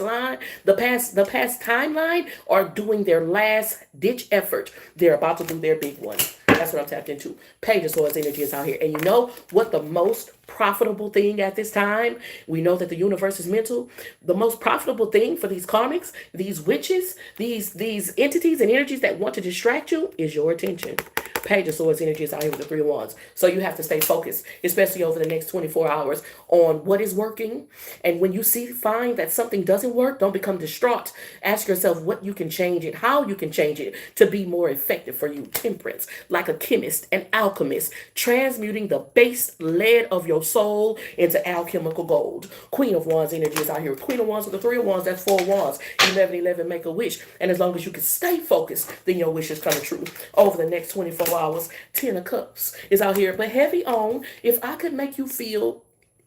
timeline are doing their last ditch effort. They're about to do their big one. That's what I'm tapped into. Page of Swords energy is out here. And you know what the most profitable thing at this time? We know that the universe is mental. The most profitable thing for these karmics, these witches, these entities and energies that want to distract you is your attention. Page of Swords energy is out here with the 3 of Wands. So you have to stay focused, especially over the next 24 hours on what is working. And when you find that something doesn't work, don't become distraught. Ask yourself what you can change it, how you can change it to be more effective for you. Temperance, like a chemist, an alchemist, transmuting the base lead of your soul into alchemical gold. Queen of Wands energy is out here. Queen of Wands with the 3 of Wands, that's 4 Wands. 11, make a wish. And as long as you can stay focused, then your wish is coming true. Over the next 24 hours, 10 of Cups is out here. But heavy on, if I could make you feel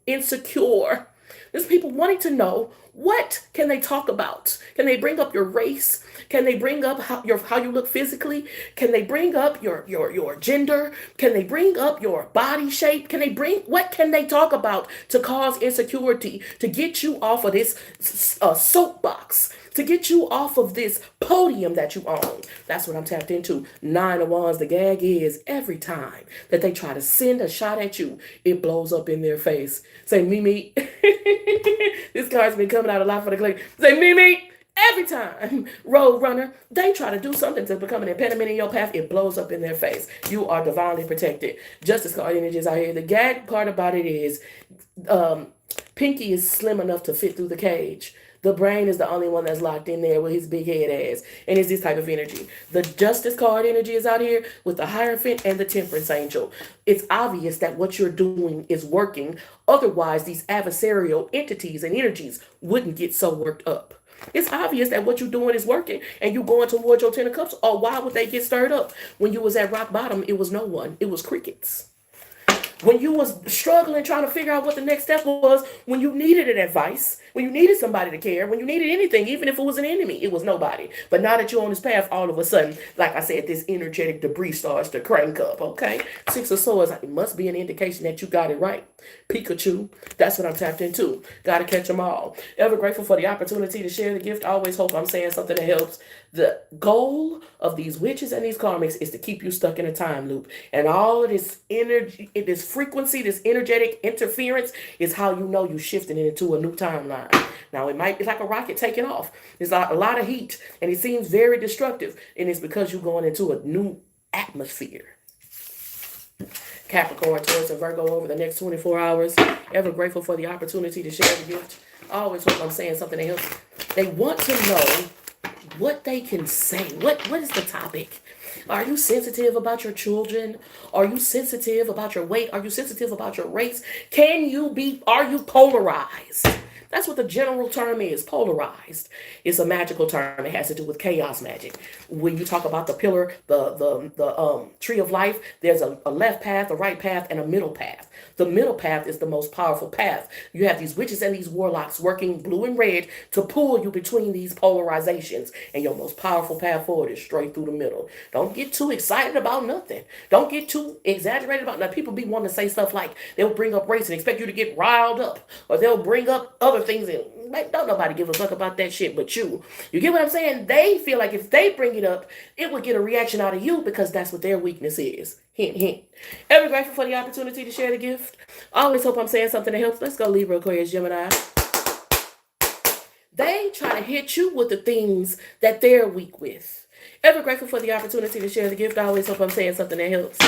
insecure. There's people wanting to know, what can they talk about? Can they bring up your race? Can they bring up how you look physically? Can they bring up your gender? Can they bring up your body shape? What can they talk about to cause insecurity, to get you off of this soapbox, to get you off of this podium that you own? That's what I'm tapped into. 9 of Wands, the gag is every time that they try to send a shot at you, it blows up in their face. Say, Mimi. This card's been coming out a lot for the click. Say, Mimi. Every time, Road Runner, they try to do something to become an impediment in your path, it blows up in their face. You are divinely protected. Justice card energies out here. The gag part about it is Pinky is slim enough to fit through the cage. The brain is the only one that's locked in there with his big head ass. And it's this type of energy. The Justice card energy is out here with the Hierophant and the Temperance angel. It's obvious that what you're doing is working. Otherwise, these adversarial entities and energies wouldn't get so worked up. It's obvious that what you're doing is working and you going towards your 10 of Cups. Or why would they get stirred up? When you was at rock bottom, it was no one. It was crickets. When you was struggling, trying to figure out what the next step was, when you needed an advice, when you needed somebody to care, when you needed anything, even if it was an enemy, it was nobody. But now that you're on this path, all of a sudden, like I said, this energetic debris starts to crank up, okay? 6 of Swords, it must be an indication that you got it right. Pikachu, that's what I'm tapped into. Gotta catch them all. Ever grateful for the opportunity to share the gift. Always hope I'm saying something that helps. The goal of these witches and these karmics is to keep you stuck in a time loop. And all of this energy, this frequency, this energetic interference is how you know you're shifting into a new timeline. Now, it might be like a rocket taking off. There's a lot of heat, and it seems very destructive. And it's because you're going into a new atmosphere. Capricorn, Taurus, and Virgo over the next 24 hours. Ever grateful for the opportunity to share the gift. Always hope I'm saying something that helps. They want to know what they can say. What is the topic? Are you sensitive about your children? Are you sensitive about your weight? Are you sensitive about your race? Are you polarized? That's what the general term is, polarized. It's a magical term. It has to do with chaos magic. When you talk about the pillar, the tree of life, there's a left path, a right path, and a middle path. The middle path is the most powerful path. You have these witches and these warlocks working blue and red to pull you between these polarizations. And your most powerful path forward is straight through the middle. Don't get too excited about nothing. Don't get too exaggerated about nothing. People be wanting to say stuff like they'll bring up race and expect you to get riled up. Or they'll bring up other things and don't nobody give a fuck about that shit but you. You get what I'm saying? They feel like if they bring it up, it would get a reaction out of you because that's what their weakness is. Hint, hint. Ever grateful for the opportunity to share the gift? I always hope I'm saying something that helps. Let's go Libra, Aquarius, Gemini. They try to hit you with the things that they're weak with. Ever grateful for the opportunity to share the gift? I always hope I'm saying something that helps.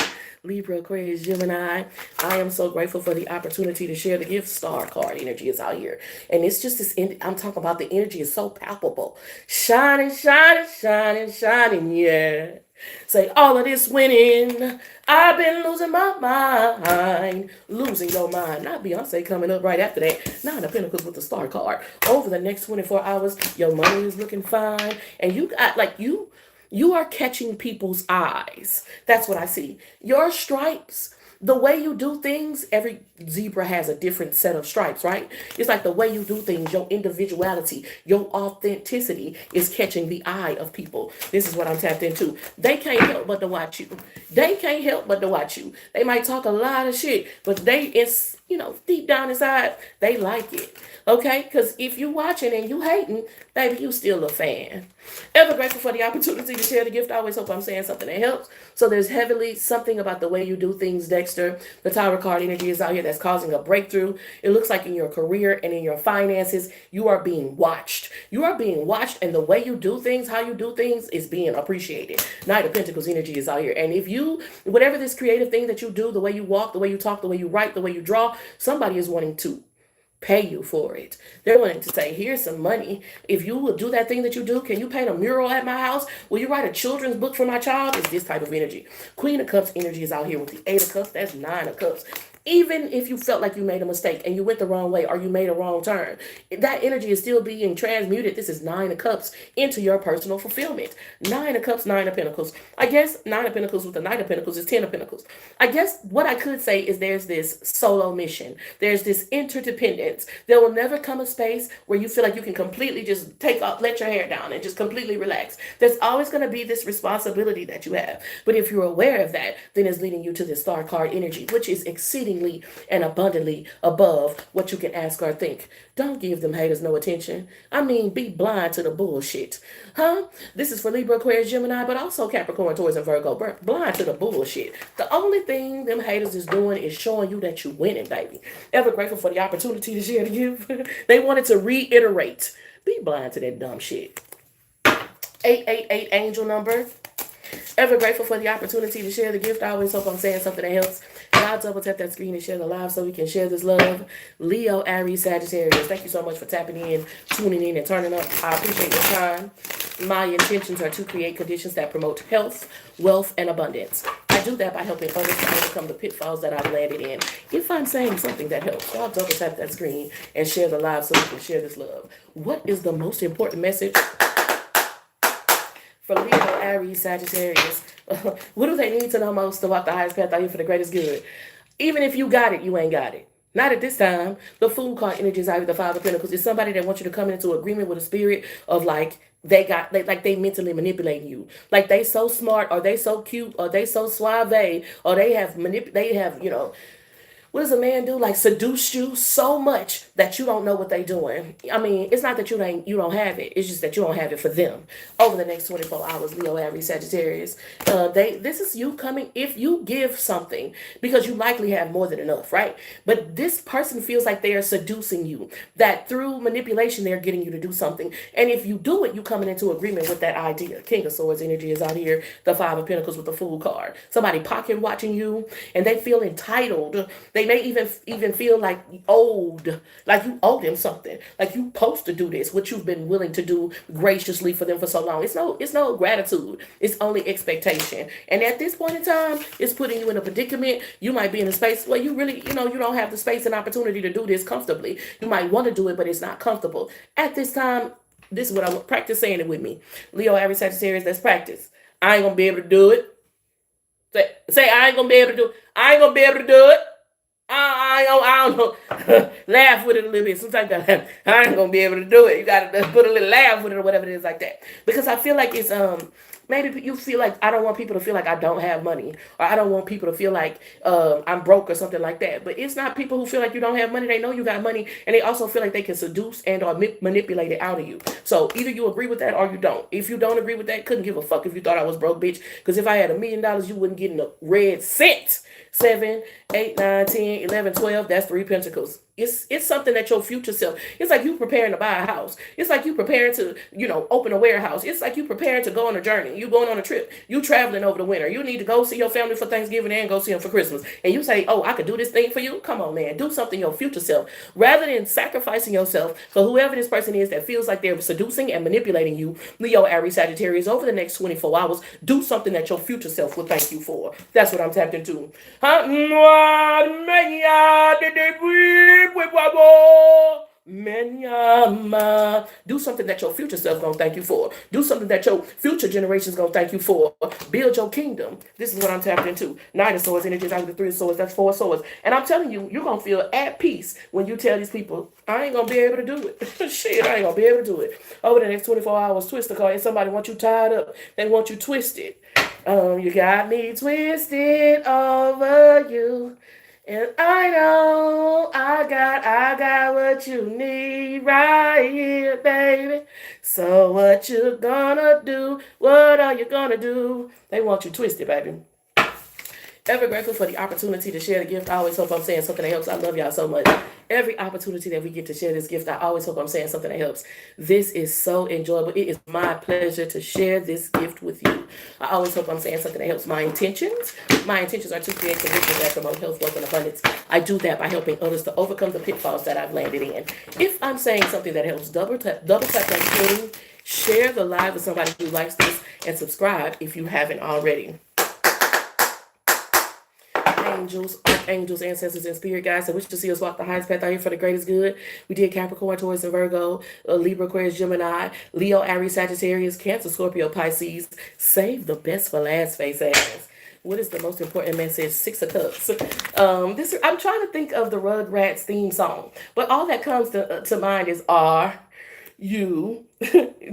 Libra, Aquarius, Gemini. I am so grateful for the opportunity to share the gift. Star card energy is out here. And it's just this, I'm talking about the energy is so palpable. Shining, shining, shining, shining, yeah. Say, all of this winning, I've been losing my mind. Losing your mind. Not Beyonce coming up right after that. Nine of Pentacles with the star card. Over the next 24 hours, your money is looking fine. And you got, like, you are catching people's eyes. That's what I see. Your stripes, the way you do things, every zebra has a different set of stripes, right? It's like the way you do things, your individuality, your authenticity is catching the eye of people. This is what I'm tapped into. They can't help but to watch you. They can't help but to watch you. They might talk a lot of shit, but it's, deep down inside, they like it. Okay? Because if you watching and you hating, baby, you still a fan. Ever grateful for the opportunity to share the gift. I always hope I'm saying something that helps. So there's heavily something about the way you do things, Dexter. The Tower card energy is out here that's causing a breakthrough. It looks like in your career and in your finances, you are being watched. You are being watched, and the way you do things, how you do things is being appreciated. Knight of Pentacles energy is out here. And if you, whatever this creative thing that you do, the way you walk, the way you talk, the way you write, the way you draw, somebody is wanting to pay you for it. They're willing to say, here's some money. If you will do that thing that you do, can you paint a mural at my house? Will you write a children's book for my child? It's this type of energy. Queen of Cups energy is out here with the Eight of Cups. That's Nine of Cups. Even if you felt like you made a mistake and you went the wrong way or you made a wrong turn, that energy is still being transmuted. This is Nine of Cups into your personal fulfillment. Nine of Cups, Nine of Pentacles. I guess Nine of Pentacles with the Knight of Pentacles is Ten of Pentacles. I guess what I could say is there's this solo mission. There's this interdependence. There will never come a space where you feel like you can completely just take off, let your hair down and just completely relax. There's always going to be this responsibility that you have. But if you're aware of that, then it's leading you to this star card energy, which is exceedingly and abundantly above what you can ask or think. Don't give them haters no attention. I mean, be blind to the bullshit. Huh? This is for Libra, Aquarius, Gemini, but also Capricorn, Taurus, and Virgo. Blind to the bullshit. The only thing them haters is doing is showing you that you're winning, baby. Ever grateful for the opportunity to share the gift? They wanted to reiterate. Be blind to that dumb shit. 888 angel number. Ever grateful for the opportunity to share the gift. I always hope I'm saying something that helps. I'll double tap that screen and share the live so we can share this love. Leo, Aries, Sagittarius. Thank you so much for tapping in, tuning in, and turning up. I appreciate your time. My intentions are to create conditions that promote health, wealth, and abundance. I do that by helping others to overcome the pitfalls that I've landed in. If I'm saying something that helps, so I'll double tap that screen and share the live so we can share this love. What is the most important message for Leo, Aries, Sagittarius? What do they need to know most to walk the highest path out here for the greatest good? Even if you got it, you ain't got it. Not at this time. The Fool card energy is out with the Five of Pentacles. It's somebody that wants you to come into agreement with a spirit of like they mentally manipulating you. Like they so smart, or they so cute, or they so suave, or they have what does a man do? Like seduce you so much that you don't know what they're doing. I mean, it's not that you don't have it. It's just that you don't have it for them. Over the next 24 hours, Leo, Aries, Sagittarius, this is you coming. If you give something, because you likely have more than enough, right? But this person feels like they are seducing you. That through manipulation, they're getting you to do something. And if you do it, you coming into agreement with that idea. King of Swords energy is out here. The Five of Pentacles with the Fool card. Somebody pocket watching you, and they feel entitled. They may even feel like owed, like you owe them something, like you supposed to do this, what you've been willing to do graciously for them for so long. It's no gratitude. It's only expectation. And at this point in time, it's putting you in a predicament. You might be in a space where you really, you don't have the space and opportunity to do this comfortably. You might want to do it, but it's not comfortable. At this time, this is what I want. Practice saying it with me. Leo, Aries, Sagittarius, let's practice. I ain't gonna be able to do it. Say I ain't gonna be able to do it. I ain't gonna be able to do it. I don't know. Laugh with it a little bit. Sometimes you gotta, I ain't gonna be able to do it. You gotta put a little laugh with it or whatever it is like that. Because I feel like it's maybe you feel like I don't want people to feel like I don't have money, or I don't want people to feel like I'm broke or something like that. But it's not people who feel like you don't have money. They know you got money, and they also feel like they can seduce and or manipulate it out of you. So either you agree with that or you don't. If you don't agree with that, couldn't give a fuck if you thought I was broke, bitch. Because if I had $1 million, you wouldn't get in a red cent. 7, 8, 9, 10, 11, 12. That's 3 pentacles. It's something that your future self. It's like you preparing to buy a house. It's like you preparing to, open a warehouse. It's like you preparing to go on a journey. You going on a trip. You traveling over the winter. You need to go see your family for Thanksgiving and go see them for Christmas. And you say, oh, I could do this thing for you? Come on, man. Do something your future self. Rather than sacrificing yourself for whoever this person is that feels like they're seducing and manipulating you, Leo, Aries, Sagittarius, over the next 24 hours, do something that your future self will thank you for. That's what I'm tapped into. Do something that your future self gonna thank you for. Do something that your future generations gonna thank you for. Build your kingdom. This is what I'm tapped into. Knight of Swords, energies out of the 3 of Swords. That's 4 swords. And I'm telling you, you're gonna feel at peace when you tell these people, I ain't gonna be able to do it. Shit, I ain't gonna be able to do it. Over the next 24 hours, twist the card. If somebody wants you tied up, they want you twisted. You got me twisted over you. And I know I got what you need right here, baby. So what you gonna do? What are you gonna do? They want you twisted, baby. Ever grateful for the opportunity to share the gift. I always hope I'm saying something that helps. I love y'all so much. Every opportunity that we get to share this gift, I always hope I'm saying something that helps. This is so enjoyable. It is my pleasure to share this gift with you. I always hope I'm saying something that helps. My intentions are to create conditions that promote health, wealth, and abundance. I do that by helping others to overcome the pitfalls that I've landed in. If I'm saying something that helps, double tap that screen, share the live with somebody who likes this, and subscribe if you haven't already. Angels, archangels, ancestors, and spirit guides that wish to see us walk the highest path out here for the greatest good. We did Capricorn, Taurus, and Virgo, Libra, Aquarius, Gemini, Leo, Aries, Sagittarius, Cancer, Scorpio, Pisces. Save the best for last, face ass. What is the most important message? 6 of Cups. I'm trying to think of the Rugrats theme song, but all that comes to mind is R, U,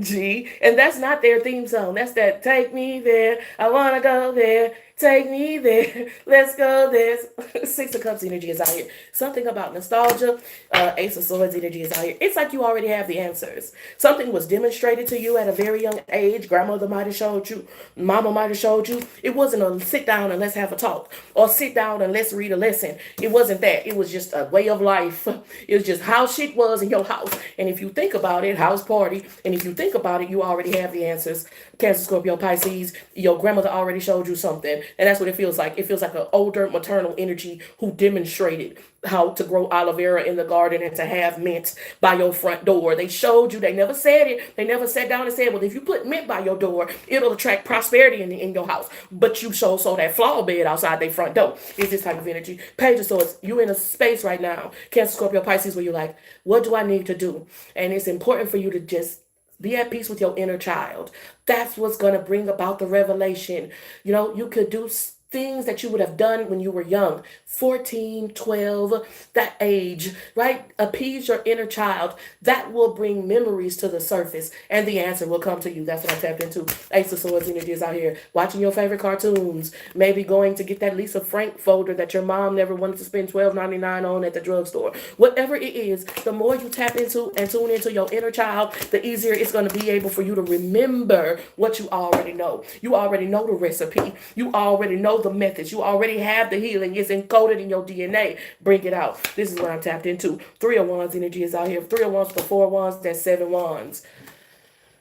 G, and that's not their theme song. That's that Take Me There, I Wanna Go There, Take Me There, Let's Go There. 6 of Cups energy is out here. Something about nostalgia. Ace of Swords energy is out here. It's like you already have the answers. Something was demonstrated to you at a very young age. Grandmother might have showed you. Mama might have showed you. It wasn't a sit down and let's have a talk, or sit down and let's read a lesson. It wasn't that. It was just a way of life. It was just how shit was in your house. And if you think about it, house party. And if you think about it, you already have the answers. Cancer, Scorpio, Pisces. Your grandmother already showed you something. And that's what it feels like. It feels like an older maternal energy who demonstrated how to grow aloe vera in the garden and to have mint by your front door. They showed you. They never said it. They never sat down and said, well, if you put mint by your door, it'll attract prosperity in your house. But you saw that flower bed outside their front door. It's this type of energy. Page of Swords, you in a space right now, Cancer, Scorpio, Pisces, where you're like, what do I need to do? And it's important for you to just be at peace with your inner child. That's what's going to bring about the revelation. You could do things that you would have done when you were young, 14, 12, that age, right? Appease your inner child. That will bring memories to the surface, and the answer will come to you. That's what I tapped into. Ace of Swords energy is out here. Watching your favorite cartoons, maybe going to get that Lisa Frank folder that your mom never wanted to spend $12.99 on at the drugstore. Whatever it is, the more you tap into and tune into your inner child, the easier it's going to be able for you to remember what you already know. You already know the recipe. You already know the methods. You already have the healing. It's encoded in your DNA. Bring it out. This is what I'm tapped into. 3 of Wands energy is out here. 3 of Wands to 4 of Wands. That's 7 Wands.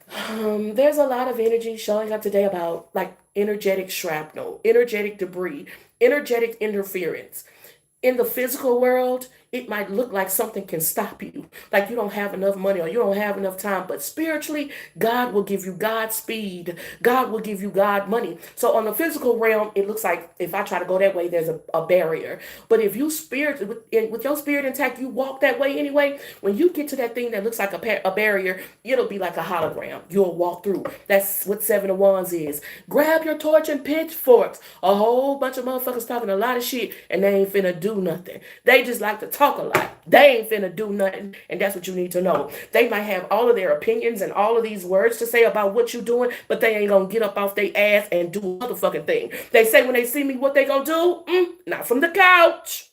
There's a lot of energy showing up today about like energetic shrapnel, energetic debris, energetic interference. In the physical world, it might look like something can stop you, like you don't have enough money or you don't have enough time. But spiritually, God will give you God speed. God will give you God money. So on the physical realm, it looks like if I try to go that way, there's a barrier. But if you spirit with your spirit intact, you walk that way anyway. When you get to that thing that looks like a barrier, it'll be like a hologram. You'll walk through. That's what Seven of Wands is. Grab your torch and pitchforks. A whole bunch of motherfuckers talking a lot of shit and they ain't finna do nothing. They just like to talk a lot. They ain't finna do nothing. And that's what you need to know. They might have all of their opinions and all of these words to say about what you doing, but they ain't gonna get up off their ass and do a motherfucking thing. They say when they see me what they gonna do? Not from the couch.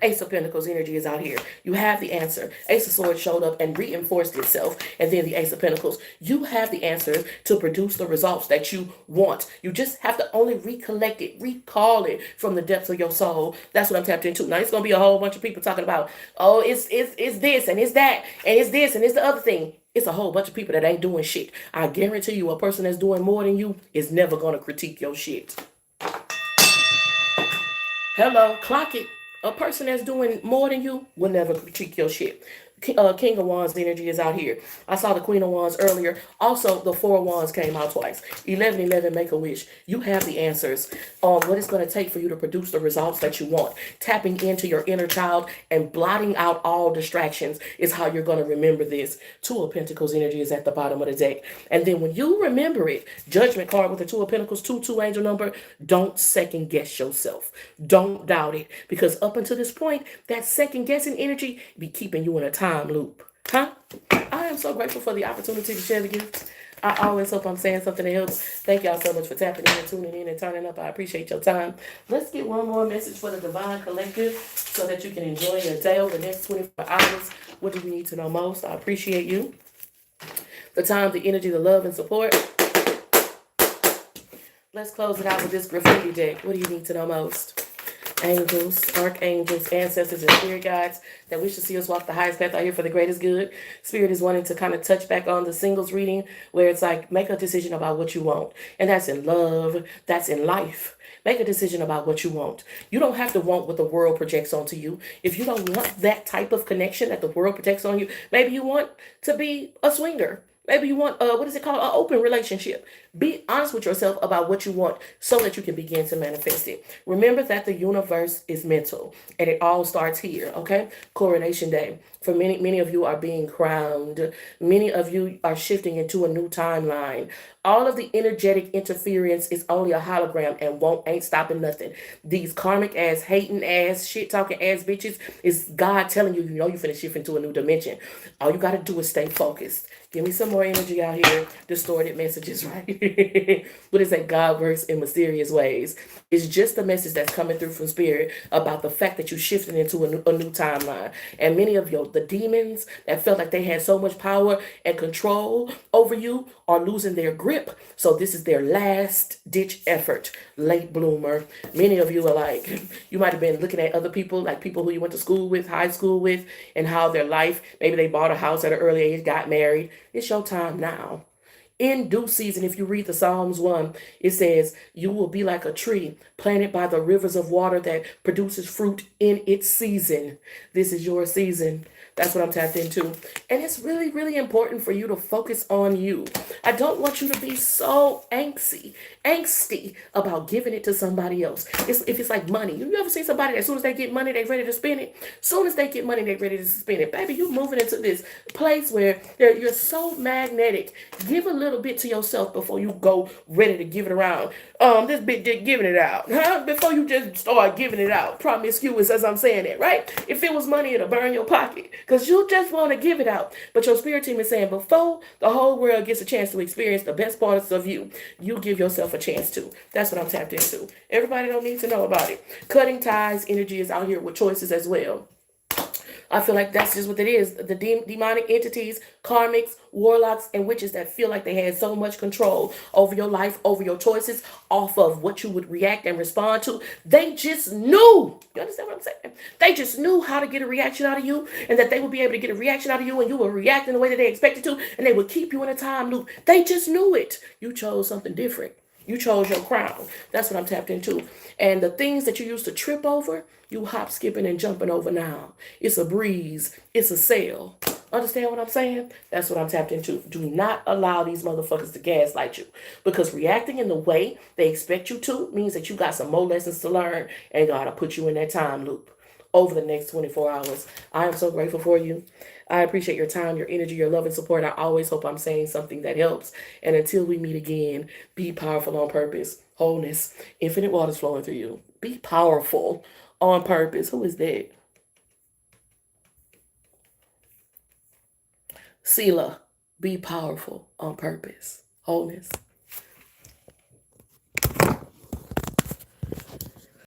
Ace of Pentacles energy is out here. You have the answer. Ace of Swords showed up and reinforced itself. And then the Ace of Pentacles. You have the answer to produce the results that you want. You just have to only recollect it, recall it from the depths of your soul. That's what I'm tapped into. Now, it's going to be a whole bunch of people talking about, oh, it's this and it's that and it's this and it's the other thing. It's a whole bunch of people that ain't doing shit. I guarantee you a person that's doing more than you is never going to critique your shit. Hello, clock it. A person that's doing more than you will never critique your shit. King of Wands energy is out here. I saw the Queen of Wands earlier. Also, the Four of Wands came out twice. 1111, make a wish. You have the answers on what it's going to take for you to produce the results that you want. Tapping into your inner child and blotting out all distractions is how you're going to remember this. Two of Pentacles energy is at the bottom of the deck. And then when you remember it, Judgment card with the Two of Pentacles, 2 angel number, don't second guess yourself. Don't doubt it. Because up until this point, that second guessing energy be keeping you in a time loop. Huh? I am so grateful for the opportunity to share the gifts. I always hope I'm saying something that helps. Thank y'all so much for tapping in and tuning in and turning up. I appreciate your time. Let's get one more message for the Divine Collective so that you can enjoy your day over the next 24 hours. What do you need to know most? I appreciate you. The time, the energy, the love, and support. Let's close it out with this graffiti deck. What do you need to know most? Angels, archangels, ancestors, and spirit guides that wish to see us walk the highest path out here for the greatest good. Spirit is wanting to kind of touch back on the singles reading where it's like, make a decision about what you want. And that's in love, that's in life. Make a decision about what you want. You don't have to want what the world projects onto you. If you don't want that type of connection that the world projects on you, maybe you want to be a swinger. Maybe you want, what is it called? An open relationship. Be honest with yourself about what you want so that you can begin to manifest it. Remember that the universe is mental and it all starts here, okay? Coronation Day. For many of you are being crowned. Many of you are shifting into a new timeline. All of the energetic interference is only a hologram and ain't stopping nothing. These karmic ass, hating ass, shit talking ass bitches is God telling you, you finna shift into a new dimension. All you gotta do is stay focused. Give me some more energy out here. Distorted messages, right? What is that? God works in mysterious ways. It's just the message that's coming through from spirit about the fact that you're shifting into a new timeline. And many of the demons that felt like they had so much power and control over you are losing their grip. So this is their last ditch effort. Late bloomer. Many of you are like, you might have been looking at other people, like people who you went to school with, high school with, and how their life, maybe they bought a house at an early age, got married. It's your time now. In due season, if you read the Psalms 1, it says, you will be like a tree planted by the rivers of water that produces fruit in its season. This is your season. That's what I'm tapped into. And it's really, really important for you to focus on you. I don't want you to be so angsty about giving it to somebody else. If it's like money. You ever see somebody that as soon as they get money, they're ready to spend it? As soon as they get money, they're ready to spend it. Baby, you're moving into this place where you're so magnetic. Give a little bit to yourself before you go ready to give it around. This bitch just giving it out. Huh? Before you just start giving it out. Promiscuous as I'm saying it, right? If it was money, it'll burn your pocket. Because you just want to give it out. But your spirit team is saying before the whole world gets a chance to experience the best parts of you, you give yourself a chance to. That's what I'm tapped into. Everybody don't need to know about it. Cutting ties energy is out here with choices as well. I feel like that's just what it is. The demonic entities, karmics, warlocks, and witches that feel like they had so much control over your life, over your choices, off of what you would react and respond to. They just knew. You understand what I'm saying? They just knew how to get a reaction out of you, and that they would be able to get a reaction out of you, and you would react in the way that they expected to, and they would keep you in a time loop. They just knew it. You chose something different. You chose your crown. That's what I'm tapped into. And the things that you used to trip over, you hop, skipping, and jumping over now. It's a breeze. It's a sail. Understand what I'm saying? That's what I'm tapped into. Do not allow these motherfuckers to gaslight you. Because reacting in the way they expect you to means that you got some more lessons to learn and God will put you in that time loop over the next 24 hours. I am so grateful for you. I appreciate your time, your energy, your love and support. I always hope I'm saying something that helps. And until we meet again, be powerful on purpose. Wholeness, infinite waters flowing through you. Be powerful on purpose. Who is that? Sela, be powerful on purpose. Wholeness.